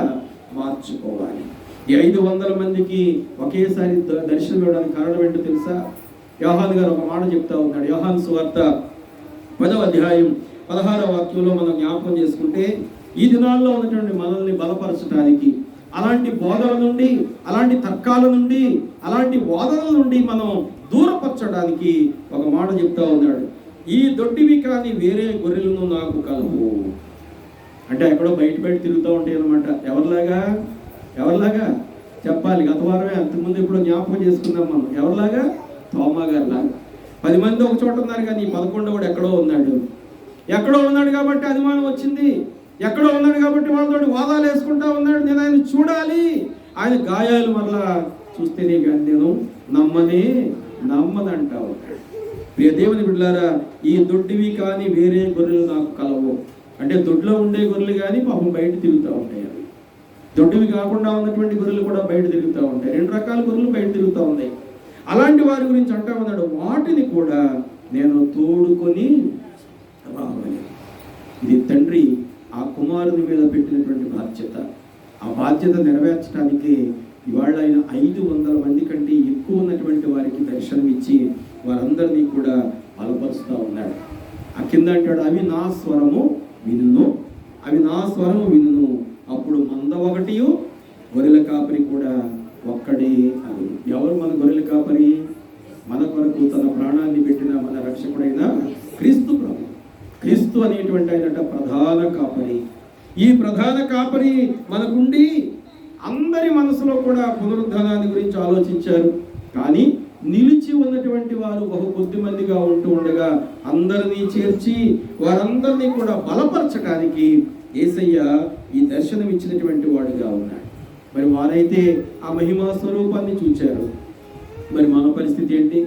మార్చుకోవాలి. ఈ 500 మందికి ఒకేసారి దర్శనం ఇవ్వడానికి కారణం ఏంటో తెలుసా? యోహాను గారు ఒక మాట చెప్తా ఉన్నాడు. యోహాను సువార్త 10వ అధ్యాయం 16వ వాక్యంలో మనం జ్ఞాపకం చేసుకుంటే, ఈ దినాల్లో ఉన్నటువంటి మనల్ని బలపరచడానికి, అలాంటి బోధల నుండి, అలాంటి తర్కాల నుండి, అలాంటి వాదనల నుండి మనం దూరపరచడానికి ఒక మాట చెప్తా ఉన్నాడు. ఈ దొడ్డివి కానీ వేరే గొర్రెలను నాకు కలవు. అంటే ఎక్కడో బయట తిరుగుతూ ఉంటాయి అన్నమాట. ఎవరిలాగా చెప్పాలి. గత వారమే అంతకుముందు ఇప్పుడు జ్ఞాపకం చేసుకున్నాం మనం. ఎవరిలాగా? తోమా గారి లాగా. 10 మంది ఒక చోట ఉన్నారు, కానీ 11 కూడా ఎక్కడో ఉన్నాడు కాబట్టి అనుమానం వచ్చింది. ఎక్కడో ఉన్నాడు కాబట్టి వాళ్ళతో వాదాలు వేసుకుంటా ఉన్నాడు. నేను ఆయన చూడాలి, ఆయన గాయాలు మరలా చూస్తేనే కానీ నేను నమ్మదంటా ఉన్నాడు. ప్రియ దేవుని బిడ్డలారా, ఈ దొడ్డివి కానీ వేరే గొర్రెలు నాకు కలవు. అంటే దొడ్లో ఉండే గొర్రెలు కానీ పాపం బయట తిరుగుతూ ఉంటాయి. అవి దొడ్డివి కాకుండా ఉన్నటువంటి గొర్రెలు కూడా బయట తిరుగుతూ ఉంటాయి. 2 రకాల గొర్రెలు బయట తిరుగుతూ ఉన్నాయి. అలాంటి వారి గురించి అంటా ఉన్నాడు, వాటిని కూడా నేను తోడుకొని రావాలి. ఇది తండ్రి ఆ కుమారుని మీద పెట్టినటువంటి బాధ్యత. ఆ బాధ్యత నెరవేర్చడానికి ఇవాళ ఆయన 500 మంది కంటే ఎక్కువ ఉన్నటువంటి వారికి దర్శనమిచ్చి వారందరినీ కూడా బలపరుస్తూ ఉన్నాడు. ఆ కింద అంటాడు, అవి నా స్వరము వినును. అప్పుడు మంద ఒకటియు గొర్రెల కాపరి కూడా ఒక్కడే అని. ఎవరు మన గొర్రెల కాపరి? మన కొరకు తన ప్రాణాన్ని పెట్టిన మన రక్షకుడైన క్రీస్తు ప్రభు. క్రీస్తు అనేటువంటి ఆయన ప్రధాన కాపరి. ఈ ప్రధాన కాపరి మనకుండి అందరి మనసులో కూడా పునరుద్ధానాన్ని గురించి ఆలోచించారు. కానీ నిలిచి ఉన్నటువంటి వారు బహు కొద్ది మందిగా ఉంటూ ఉండగా అందరినీ చేర్చి వారందరినీ కూడా బలపరచడానికి యేసయ్య ఈ దర్శనం ఇచ్చినటువంటి వాడుగా ఉన్నాడు. మరి వారైతే ఆ మహిమా స్వరూపాన్ని చూచారు. మరి మన పరిస్థితి ఏంటి?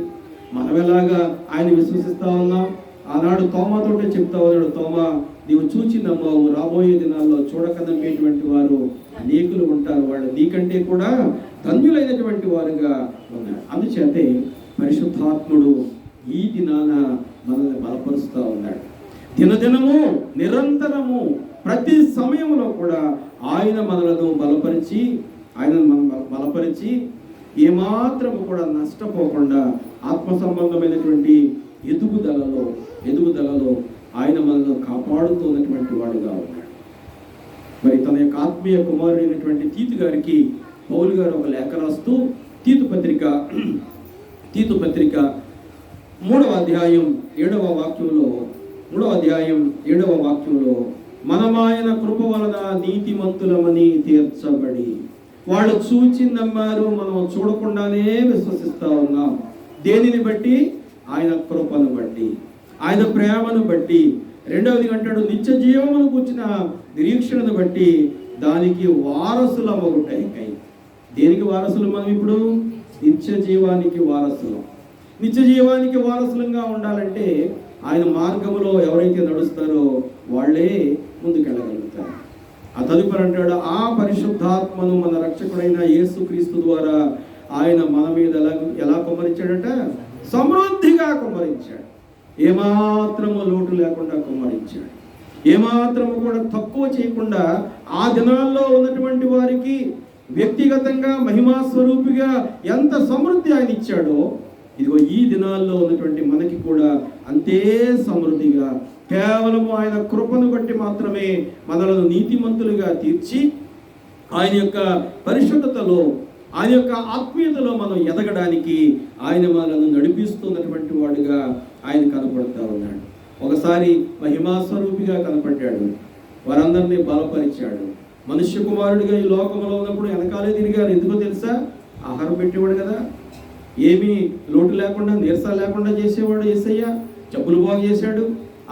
మనం ఎలాగా ఆయన విశ్వసిస్తా ఉన్నాం? ఆనాడు తోమాతోటే చెప్తా ఉన్నాడు, తోమా నీవు చూచి నమ్మవు, రాబోయే దినాల్లో చూడక నమ్మేటువంటి వారు అనేకులు ఉంటారు, వాళ్ళు నీకంటే కూడా ధన్యులైనటువంటి వారుగా ఉన్నారు. అందుచేతే పరిశుద్ధాత్ముడు ఈ దినాన మనల్ని బలపరుస్తూ ఉన్నాడు. దినదినము నిరంతరము ప్రతి సమయంలో కూడా ఆయన మనలను బలపరిచి ఏమాత్రము కూడా నష్టపోకుండా ఆత్మ సంబంధమైనటువంటి ఎదుగుదలలో ఆయన మనల్ని కాపాడుతున్నటువంటి వాడుగా ఉన్నాడు. మరి తన యొక్క ఆత్మీయ కుమారుడైనటువంటి తీతు గారికి పౌలు గారు ఒక లేఖ రాస్తూ తీతు పత్రిక 3వ అధ్యాయం 7వ వాక్యంలో మనమాయన కృప వలన నీతిమంతులమని తీర్చబడి, వాళ్ళు చూచి నమ్మారు, మనం చూడకుండానే విశ్వసిస్తా ఉన్నాం. దేనిని బట్టి? ఆయన కృపను బట్టి, ఆయన ప్రేమను బట్టి. 2వది అంటాడు, నిత్య జీవమును కూర్చిన నిరీక్షణను బట్టి దానికి వారసులమగుటకై. దేనికి వారసులు మనం ఇప్పుడు? నిత్య జీవానికి వారసులం. నిత్య జీవానికి వారసులంగా ఉండాలంటే ఆయన మార్గంలో ఎవరైతే నడుస్తారో వాళ్ళే ముందుకెళ్ళగలుగుతారు. ఆ తదుపరి అంటాడు, ఆ పరిశుద్ధాత్మను మన రక్షకుడైన యేసుక్రీస్తు ద్వారా ఆయన మన మీద ఎలా కుమ్మరించాడట? సమృద్ధిగా కుమ్మరించాడు. ఏమాత్రము లోటు లేకుండా కుమ్మరించాడు. ఏమాత్రము కూడా తక్కువ చేయకుండా ఆ దినాల్లో ఉన్నటువంటి వారికి వ్యక్తిగతంగా మహిమా స్వరూపిగా ఎంత సమృద్ధి ఆయన ఇచ్చాడో, ఇదిగో ఈ దినాల్లో ఉన్నటువంటి మనకి కూడా అంతే సమృద్ధిగా కేవలము ఆయన కృపను బట్టి మాత్రమే మనలను నీతిమంతులుగా తీర్చి ఆయన యొక్క పరిశుద్ధతలో, ఆయన యొక్క ఆత్మీయతలో మనం ఎదగడానికి ఆయన మనలను నడిపిస్తున్నటువంటి వాడుగా ఆయన కనపడుతూ ఉన్నాడు. ఒకసారి మహిమా స్వరూపిగా కనపడ్డాడు, వారందరినీ బలపరిచాడు. మనుష్య కుమారుడిగా ఈ లోకంలో ఉన్నప్పుడు వెనకాలే తిరిగారు. ఎందుకో తెలుసా? ఆహారం పెట్టేవాడు కదా, ఏమీ లోటు లేకుండా నీరసాలు లేకుండా చేసేవాడు యేసయ్య. జబ్బులు బాగు చేశాడు,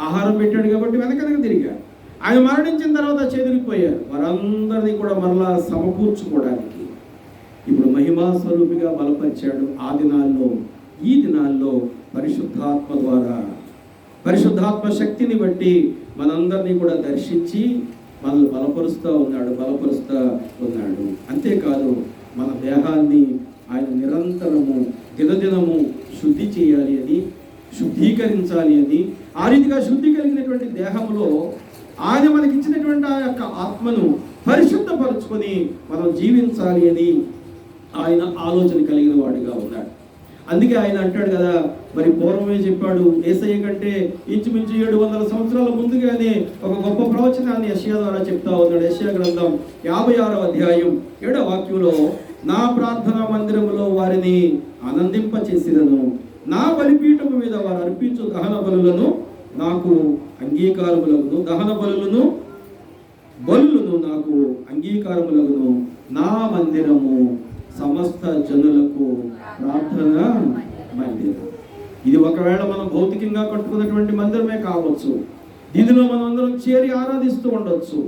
ఆహారం పెట్టాడు కాబట్టి వెనక తిరిగారు. ఆయన మరణించిన తర్వాత చెదిరిపోయారు. వారందరినీ కూడా మరలా సమకూర్చుకోవడానికి ఇప్పుడు మహిమా స్వరూపిగా బలపరిచాడు. ఆ దినాల్లో, ఈ దినాల్లో పరిశుద్ధాత్మ ద్వారా, పరిశుద్ధాత్మ శక్తిని బట్టి మనందరినీ కూడా దర్శించి మనల్ని బలపరుస్తూ ఉన్నాడు. అంతేకాదు మన దేహాన్ని ఆయన నిరంతరము దినదినము శుద్ధి చేయాలి అని, శుద్ధీకరించాలి అని, ఆ రీతిగా శుద్ధి కలిగినటువంటి దేహంలో ఆయన మనకిచ్చినటువంటి ఆ యొక్క ఆత్మను పరిశుద్ధపరుచుకొని మనం జీవించాలి అని ఆయన ఆలోచన కలిగిన వాడిగా ఉన్నాడు. అందుకే ఆయన అంటాడు కదా, మరి పూర్వమే చెప్పాడు, యేసయ్య కంటే ఇంచుమించు 700 సంవత్సరాల ముందుగానే ఒక గొప్ప ప్రవచనాన్ని యెషయా ద్వారా చెప్తా ఉన్నాడు. యెషయా గ్రంథం 56వ అధ్యాయం 7వ వాక్యంలో, నా ప్రార్థనా మందిరములో వారిని ఆనందింపచేసినను, నా బలిపీఠము మీద వారు అర్పించు దహన బలులను నాకు అంగీకారములగును, దహన బలులను నాకు అంగీకారములగును, నా మందిరము సమస్త జనులకు ప్రార్థన మందిరం. ఇది ఒకవేళ మనం భౌతికంగా కట్టుకున్నటువంటి మందిరమే కావచ్చు, దీనిలో మనం అందరం చేరి ఆరాధిస్తూ ఉండొచ్చు.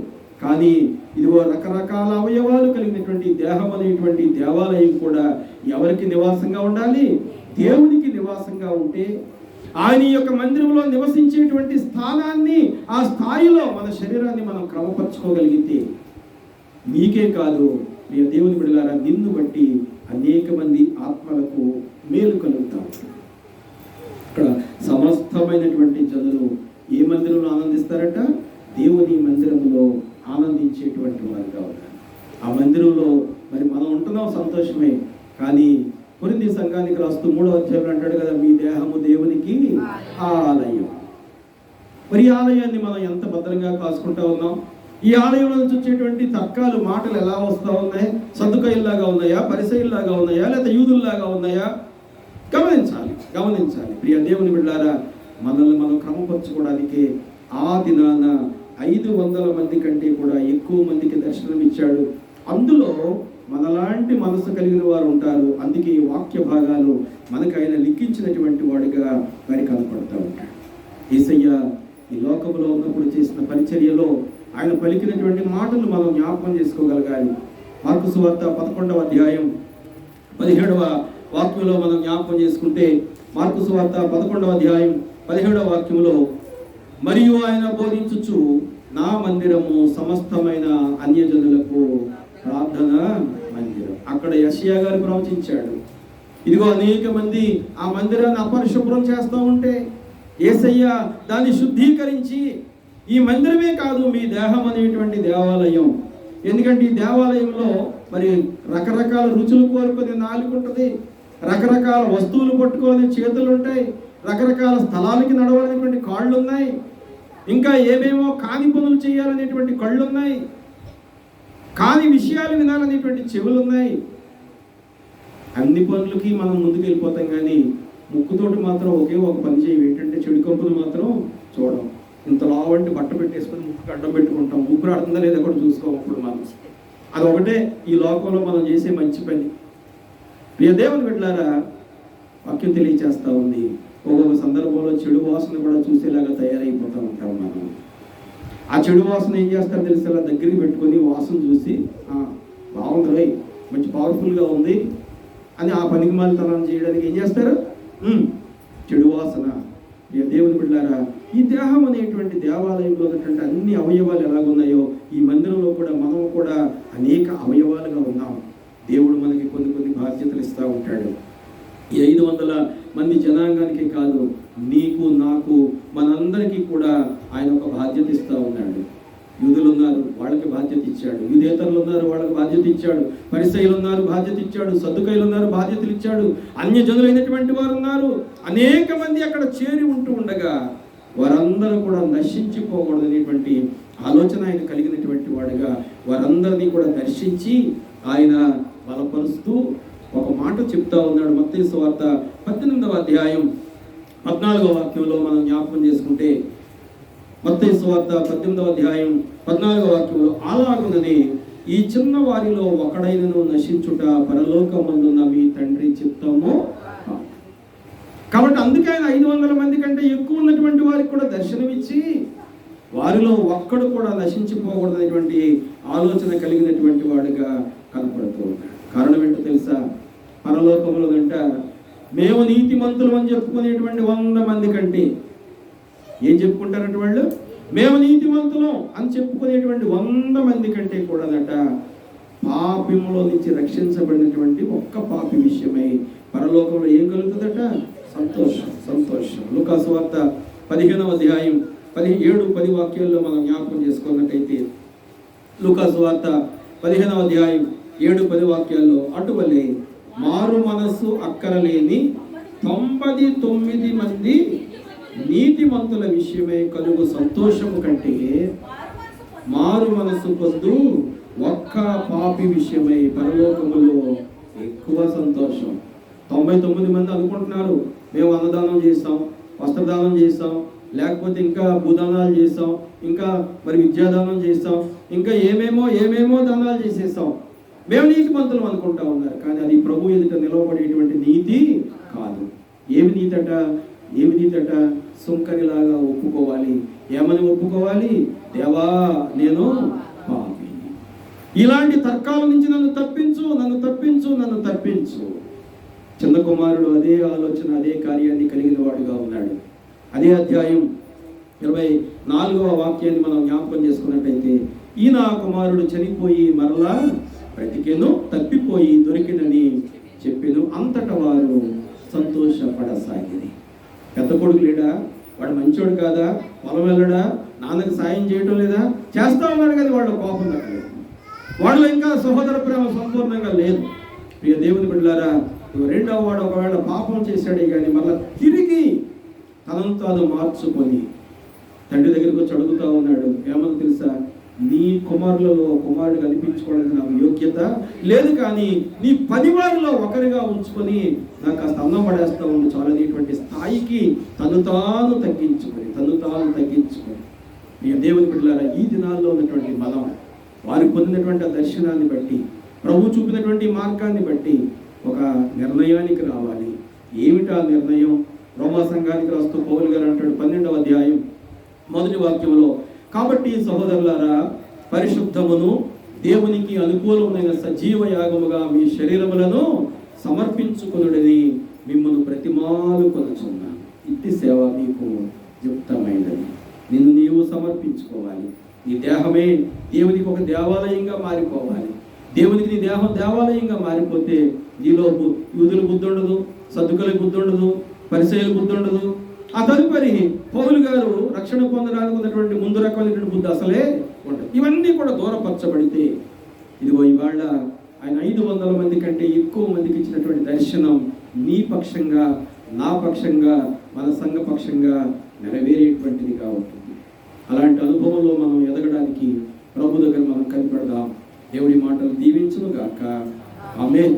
కానీ ఇదిగో రకరకాల అవయవాలు కలిగినటువంటి దేహం అనేటువంటి దేవాలయం కూడా ఎవరికి నివాసంగా ఉండాలి? దేవునికి నివాసంగా ఉంటే ఆయన యొక్క మందిరంలో నివసించేటువంటి స్థానాన్ని, ఆ స్థాయిలో మన శరీరాన్ని మనం క్రమపరచుకోగలిగితే నీకే కాదు ప్రియ దేవుని బిడ్డలారా, నిన్ను బట్టి అనేక మంది ఆత్మలకు మేలు కలుగుతాం. ఇక్కడ సమస్తమైనటువంటి జనులు ఏ మందిరంలో ఆనందిస్తారట? దేవుని మందిరంలో ఆనందించేటువంటి వారుగా ఉన్నారు. ఆ మందిరంలో మరి మనం ఉంటున్నాం, సంతోషమే. కానీ కొరింథీ సంఘానికి రాస్తూ 3వ అధ్యాయం అంటాడు కదా, మీ దేహము దేవునికి ఆలయం. మరి ఈ ఆలయాన్ని మనం ఎంత భద్రంగా కాసుకుంటా ఉన్నాం? ఈ ఆలయంలో నుంచి వచ్చేటువంటి తర్కాలు, మాటలు ఎలా వస్తూ ఉన్నాయి? సద్దుకయ్యల్లాగా ఉన్నాయా, పరిసయ్యుల్లాగా ఉన్నాయా, లేదా యూదుల్లాగా ఉన్నాయా? గమనించాలి ప్రియ దేవుని బిడ్డలారా, మనల్ని మనం క్రమపరచుకోవడానికి ఆ దినాన 500 మంది కంటే కూడా ఎక్కువ మందికి దర్శనం ఇచ్చాడు. అందులో మనలాంటి మనసు కలిగిన వారు ఉంటారు. అందుకే ఈ వాక్య భాగాలు మనకు ఆయన లిఖించినటువంటి వాడిగా మరి కనపడుతూ ఉంటాడు. యేసయ్య ఈ లోకంలో ఉన్నప్పుడు చేసిన పరిచర్యలో ఆయన పలికినటువంటి మాటలు మనం జ్ఞాపకం చేసుకోగలగాలి. మార్కు సువార్త 11వ అధ్యాయం 17వ వాక్యంలో మనం జ్ఞాపకం చేసుకుంటే, మార్కు సువార్త 11వ అధ్యాయం 17వ వాక్యంలో, మరియు ఆయన బోధించుచు, నా మందిరము సమస్తమైన అన్యజనులకు ప్రార్థన మందిరం. అక్కడ యెషయా గారు ప్రవచించాడు, ఇదిగో అనేక మంది ఆ మందిరాన్ని అపరిశుభ్రం చేస్తూ ఉంటే యేసయ్య దాన్ని శుద్ధీకరించి, ఈ మందిరమే కాదు మీ దేహం అనేటువంటి దేవాలయం. ఎందుకంటే ఈ దేవాలయంలో మరి రకరకాల రుచులు కోరుకునే నాలుగు ఉంటుంది, రకరకాల వస్తువులు పట్టుకోని చేతులు ఉంటాయి, రకరకాల స్థలాలకి నడవాలనేటువంటి కాళ్ళు ఉన్నాయి, ఇంకా ఏమేమో కాని పనులు చేయాలనేటువంటి కళ్ళు ఉన్నాయి, కాని విషయాలు వినాలనేటువంటి చెవులు ఉన్నాయి. అన్ని పనులకి మనం ముందుకు వెళ్ళిపోతాం, కానీ ముక్కుతోటి మాత్రం ఒకే ఒక పని చేయం. ఏంటంటే చెడు కంపులు మాత్రం చూడం. ఇంత లావంటి బట్ట పెట్టేసుకొని ముక్కు అడ్డం పెట్టుకుంటాం, ముక్కు ఆడుతుందా లేదా కూడా చూసుకోమప్పుడు మనం. అదొకటే ఈ లోకంలో మనం చేసే మంచి పని. ప్రియ దేవుని బిడ్డలారా, వాక్యం తెలియచేస్తూ ఉంది, ఒక్కొక్క సందర్భంలో చెడు వాసన కూడా చూసేలాగా తయారైపోతూ ఉంటాం మనం. ఆ చెడు వాసన ఏం చేస్తారో తెలిసి అలా దగ్గరికి పెట్టుకొని వాసన చూసి, బాగుంది, మంచి పవర్ఫుల్గా ఉంది అని ఆ పనికి మాలితనం చేయడానికి ఏం చేస్తారు? చెడు వాసన. దేవుని బిడ్డలారా, ఈ దేహం అనేటువంటి దేవాలయంలో ఉన్నటువంటి అన్ని అవయవాలు ఎలాగున్నాయో ఈ మందిరంలో కూడా మనం కూడా అనేక అవయవాలుగా ఉన్నాం. దేవుడు మనకి కొన్ని బాధ్యతలు ఇస్తూ ఉంటాడు. ఈ 500 మంది జనాంగానికి కాదు, నీకు నాకు మనందరికీ కూడా ఆయన ఒక బాధ్యత ఇస్తూ ఉన్నాడు. యూదులు ఉన్నారు, వాళ్ళకి బాధ్యత ఇచ్చాడు. యూదేతరులు ఉన్నారు, వాళ్ళకి బాధ్యత ఇచ్చాడు. పరిసయ్యులు ఉన్నారు, బాధ్యత ఇచ్చాడు. సద్దుకయ్యులు ఉన్నారు, బాధ్యతలు ఇచ్చాడు. అన్యజనులైనటువంటి వారు ఉన్నారు. అనేక మంది అక్కడ చేరి ఉంటూ ఉండగా వారందరూ కూడా నశించిపోకూడదు అనేటువంటి ఆలోచన ఆయన కలిగినటువంటి వాడుగా వారందరినీ కూడా దర్శించి ఆయన బలపరుస్తూ ఒక మాట చెప్తా ఉన్నాడు. మత్తయి సువార్త 18వ అధ్యాయం 14వ వాక్యంలో మనం జ్ఞాపకం చేసుకుంటే, మత్తయి సువార్త 18వ అధ్యాయం 14వ వాక్యంలో, అలాగునని ఈ చిన్న వారిలో ఒకడైనను నశించుట పరలోకమందున్న మీ తండ్రి చిత్తము. కాబట్టి అందుకే ఆయన 500 మంది కంటే ఎక్కువ ఉన్నటువంటి వారికి కూడా దర్శనమిచ్చి వారిలో ఒక్కడు కూడా నశించిపోకూడదనేటువంటి ఆలోచన కలిగినటువంటి వాడుగా కనపడుతూ ఉన్నాడు. కారణం ఏంటో తెలుసా? పరలోకంలో గంట మేము నీతిమంతులు అని చెప్పుకునేటువంటి 100 మంది కంటే ఏం చెప్పుకుంటారంటే వాళ్ళు మేము నీతిమంతులం అని చెప్పుకునేటువంటి 100 మంది కంటే కూడానట పాపంలో నుంచి రక్షించబడినటువంటి ఒక్క పాపి విషయమై పరలోకంలో ఏం కలుగుతుందట? సంతోషం. లూకా సువార్త 15వ అధ్యాయం 7-10 వాక్యాల్లో మనం జ్ఞాపకం చేసుకున్నట్టయితే, లూకా సువార్త 15వ అధ్యాయం 7-10 వాక్యాల్లో, అటువలే మారు మనస్సు అక్కరలేని 99 మంది నీతిమంతుల విషయమై కలుగు సంతోషము కంటే మారు మనస్సు పొందు ఒక్క పాపి విషయమై పరలోకములో ఎక్కువ సంతోషం. 99 మంది అనుకుంటున్నారు, మేము అన్నదానం చేస్తాం, వస్త్రదానం చేస్తాం, లేకపోతే ఇంకా భూదానాలు చేస్తాం, ఇంకా మరి విద్యాదానం చేస్తాం, ఇంకా ఏమేమో దానాలు చేసేస్తాం, మేము నీతిమంతులం అనుకుంటా ఉన్నారు. కానీ అది ప్రభు ఎదుట నిలవబడేటువంటి నీతి కాదు. ఏమి నీతట? సుంకరిలాగా ఒప్పుకోవాలి. ఏమని ఒప్పుకోవాలి? దేవా, నేను పాపి, ఇలాంటి తర్కాల నుంచి నన్ను తప్పించు. చిన్న కుమారుడు అదే ఆలోచన, అదే కార్యాన్ని కలిగిన వాడుగా ఉన్నాడు. అదే అధ్యాయం 24వ వాక్యాన్ని మనం జ్ఞాపకం చేసుకున్నట్టయితే, ఈ నా కుమారుడు చనిపోయి మరలా బ్రతికెను, తప్పిపోయి దొరికినని చెప్పెను. అంతటా వారు సంతోషపడసాగింది. పెద్ద కొడుకు లేడా? వాడు మంచోడు కాదా? పొలం వెళ్ళడా? నాన్నకి సాయం చేయటం లేదా? చేస్తా ఉన్నాడు కదా, వాడు కోపం లేదు. వాడు ఇంకా సహోదర ప్రేమ సంపూర్ణంగా లేదు. ప్రియ దేవుని బిడ్డలారా, రెండవ వాడు ఒకవేళ పాపం చేశాడే కానీ మళ్ళీ తిరిగి తనను తాను మార్చుకొని తండ్రి దగ్గరికి వచ్చి అడుగుతా ఉన్నాడు, ఏమని తెలుసా? నీ కుమారులలో కుమారుడు కనిపించుకోవడానికి నాకు యోగ్యత లేదు, కానీ నీ 10 వారిలో ఒకరిగా ఉంచుకొని నాకు కాస్త అన్నం పడేస్తా ఉండి చాలనేటువంటి స్థాయికి తను తాను తగ్గించుకొని నీ దేవుని బిడ్డలారా, ఈ దినాల్లో ఉన్నటువంటి మనం వారు పొందినటువంటి దర్శనాన్ని బట్టి, ప్రభు చూపినటువంటి మార్గాన్ని బట్టి ఒక నిర్ణయానికి రావాలి. ఏమిటా నిర్ణయం? రోమా సంఘానికి రాస్తూ పౌలు గారు అంటాడు 12వ అధ్యాయం 1వ వాక్యంలో, కాబట్టి సహోదరులారా, పరిశుద్ధమును దేవునికి అనుకూలమైన సజీవ యాగముగా మీ శరీరములను సమర్పించుకొనుడని మిమ్మల్ని ప్రతిమాలు కొనుచున్నాను. ఇట్టి సేవ మీకు యుక్తమైనది. నిన్ను నీవు సమర్పించుకోవాలి. నీ దేహమే దేవునికి ఒక దేవాలయంగా మారిపోవాలి. దేవునికి నీ దేహం దేవాలయంగా మారిపోతే నీలో యూదుల బుద్ధి ఉండదు, సద్దుకుల బుద్ధి ఉండదు, పరిసయ్యుల బుద్ధి ఉండదు. ఆ తదుపరి పౌలు గారు రక్షణ పొందడానికి ఉన్నటువంటి ముందు రకమైనటువంటి బుద్ధి అసలే ఉండదు. ఇవన్నీ కూడా దూరపరచబడితే, ఇదిగో ఇవాళ ఆయన 500 మంది కంటే ఎక్కువ మందికి ఇచ్చినటువంటి దర్శనం నీ పక్షంగా, నా పక్షంగా, మన సంఘ పక్షంగా నెరవేరేటువంటిదిగా ఉంటుంది. అలాంటి అనుభవంలో మనం ఎదగడానికి ప్రభు దగ్గర మనం కనిపెడదాం. దేవుడి మాటలు దీవించును గాక. ఆమేన్.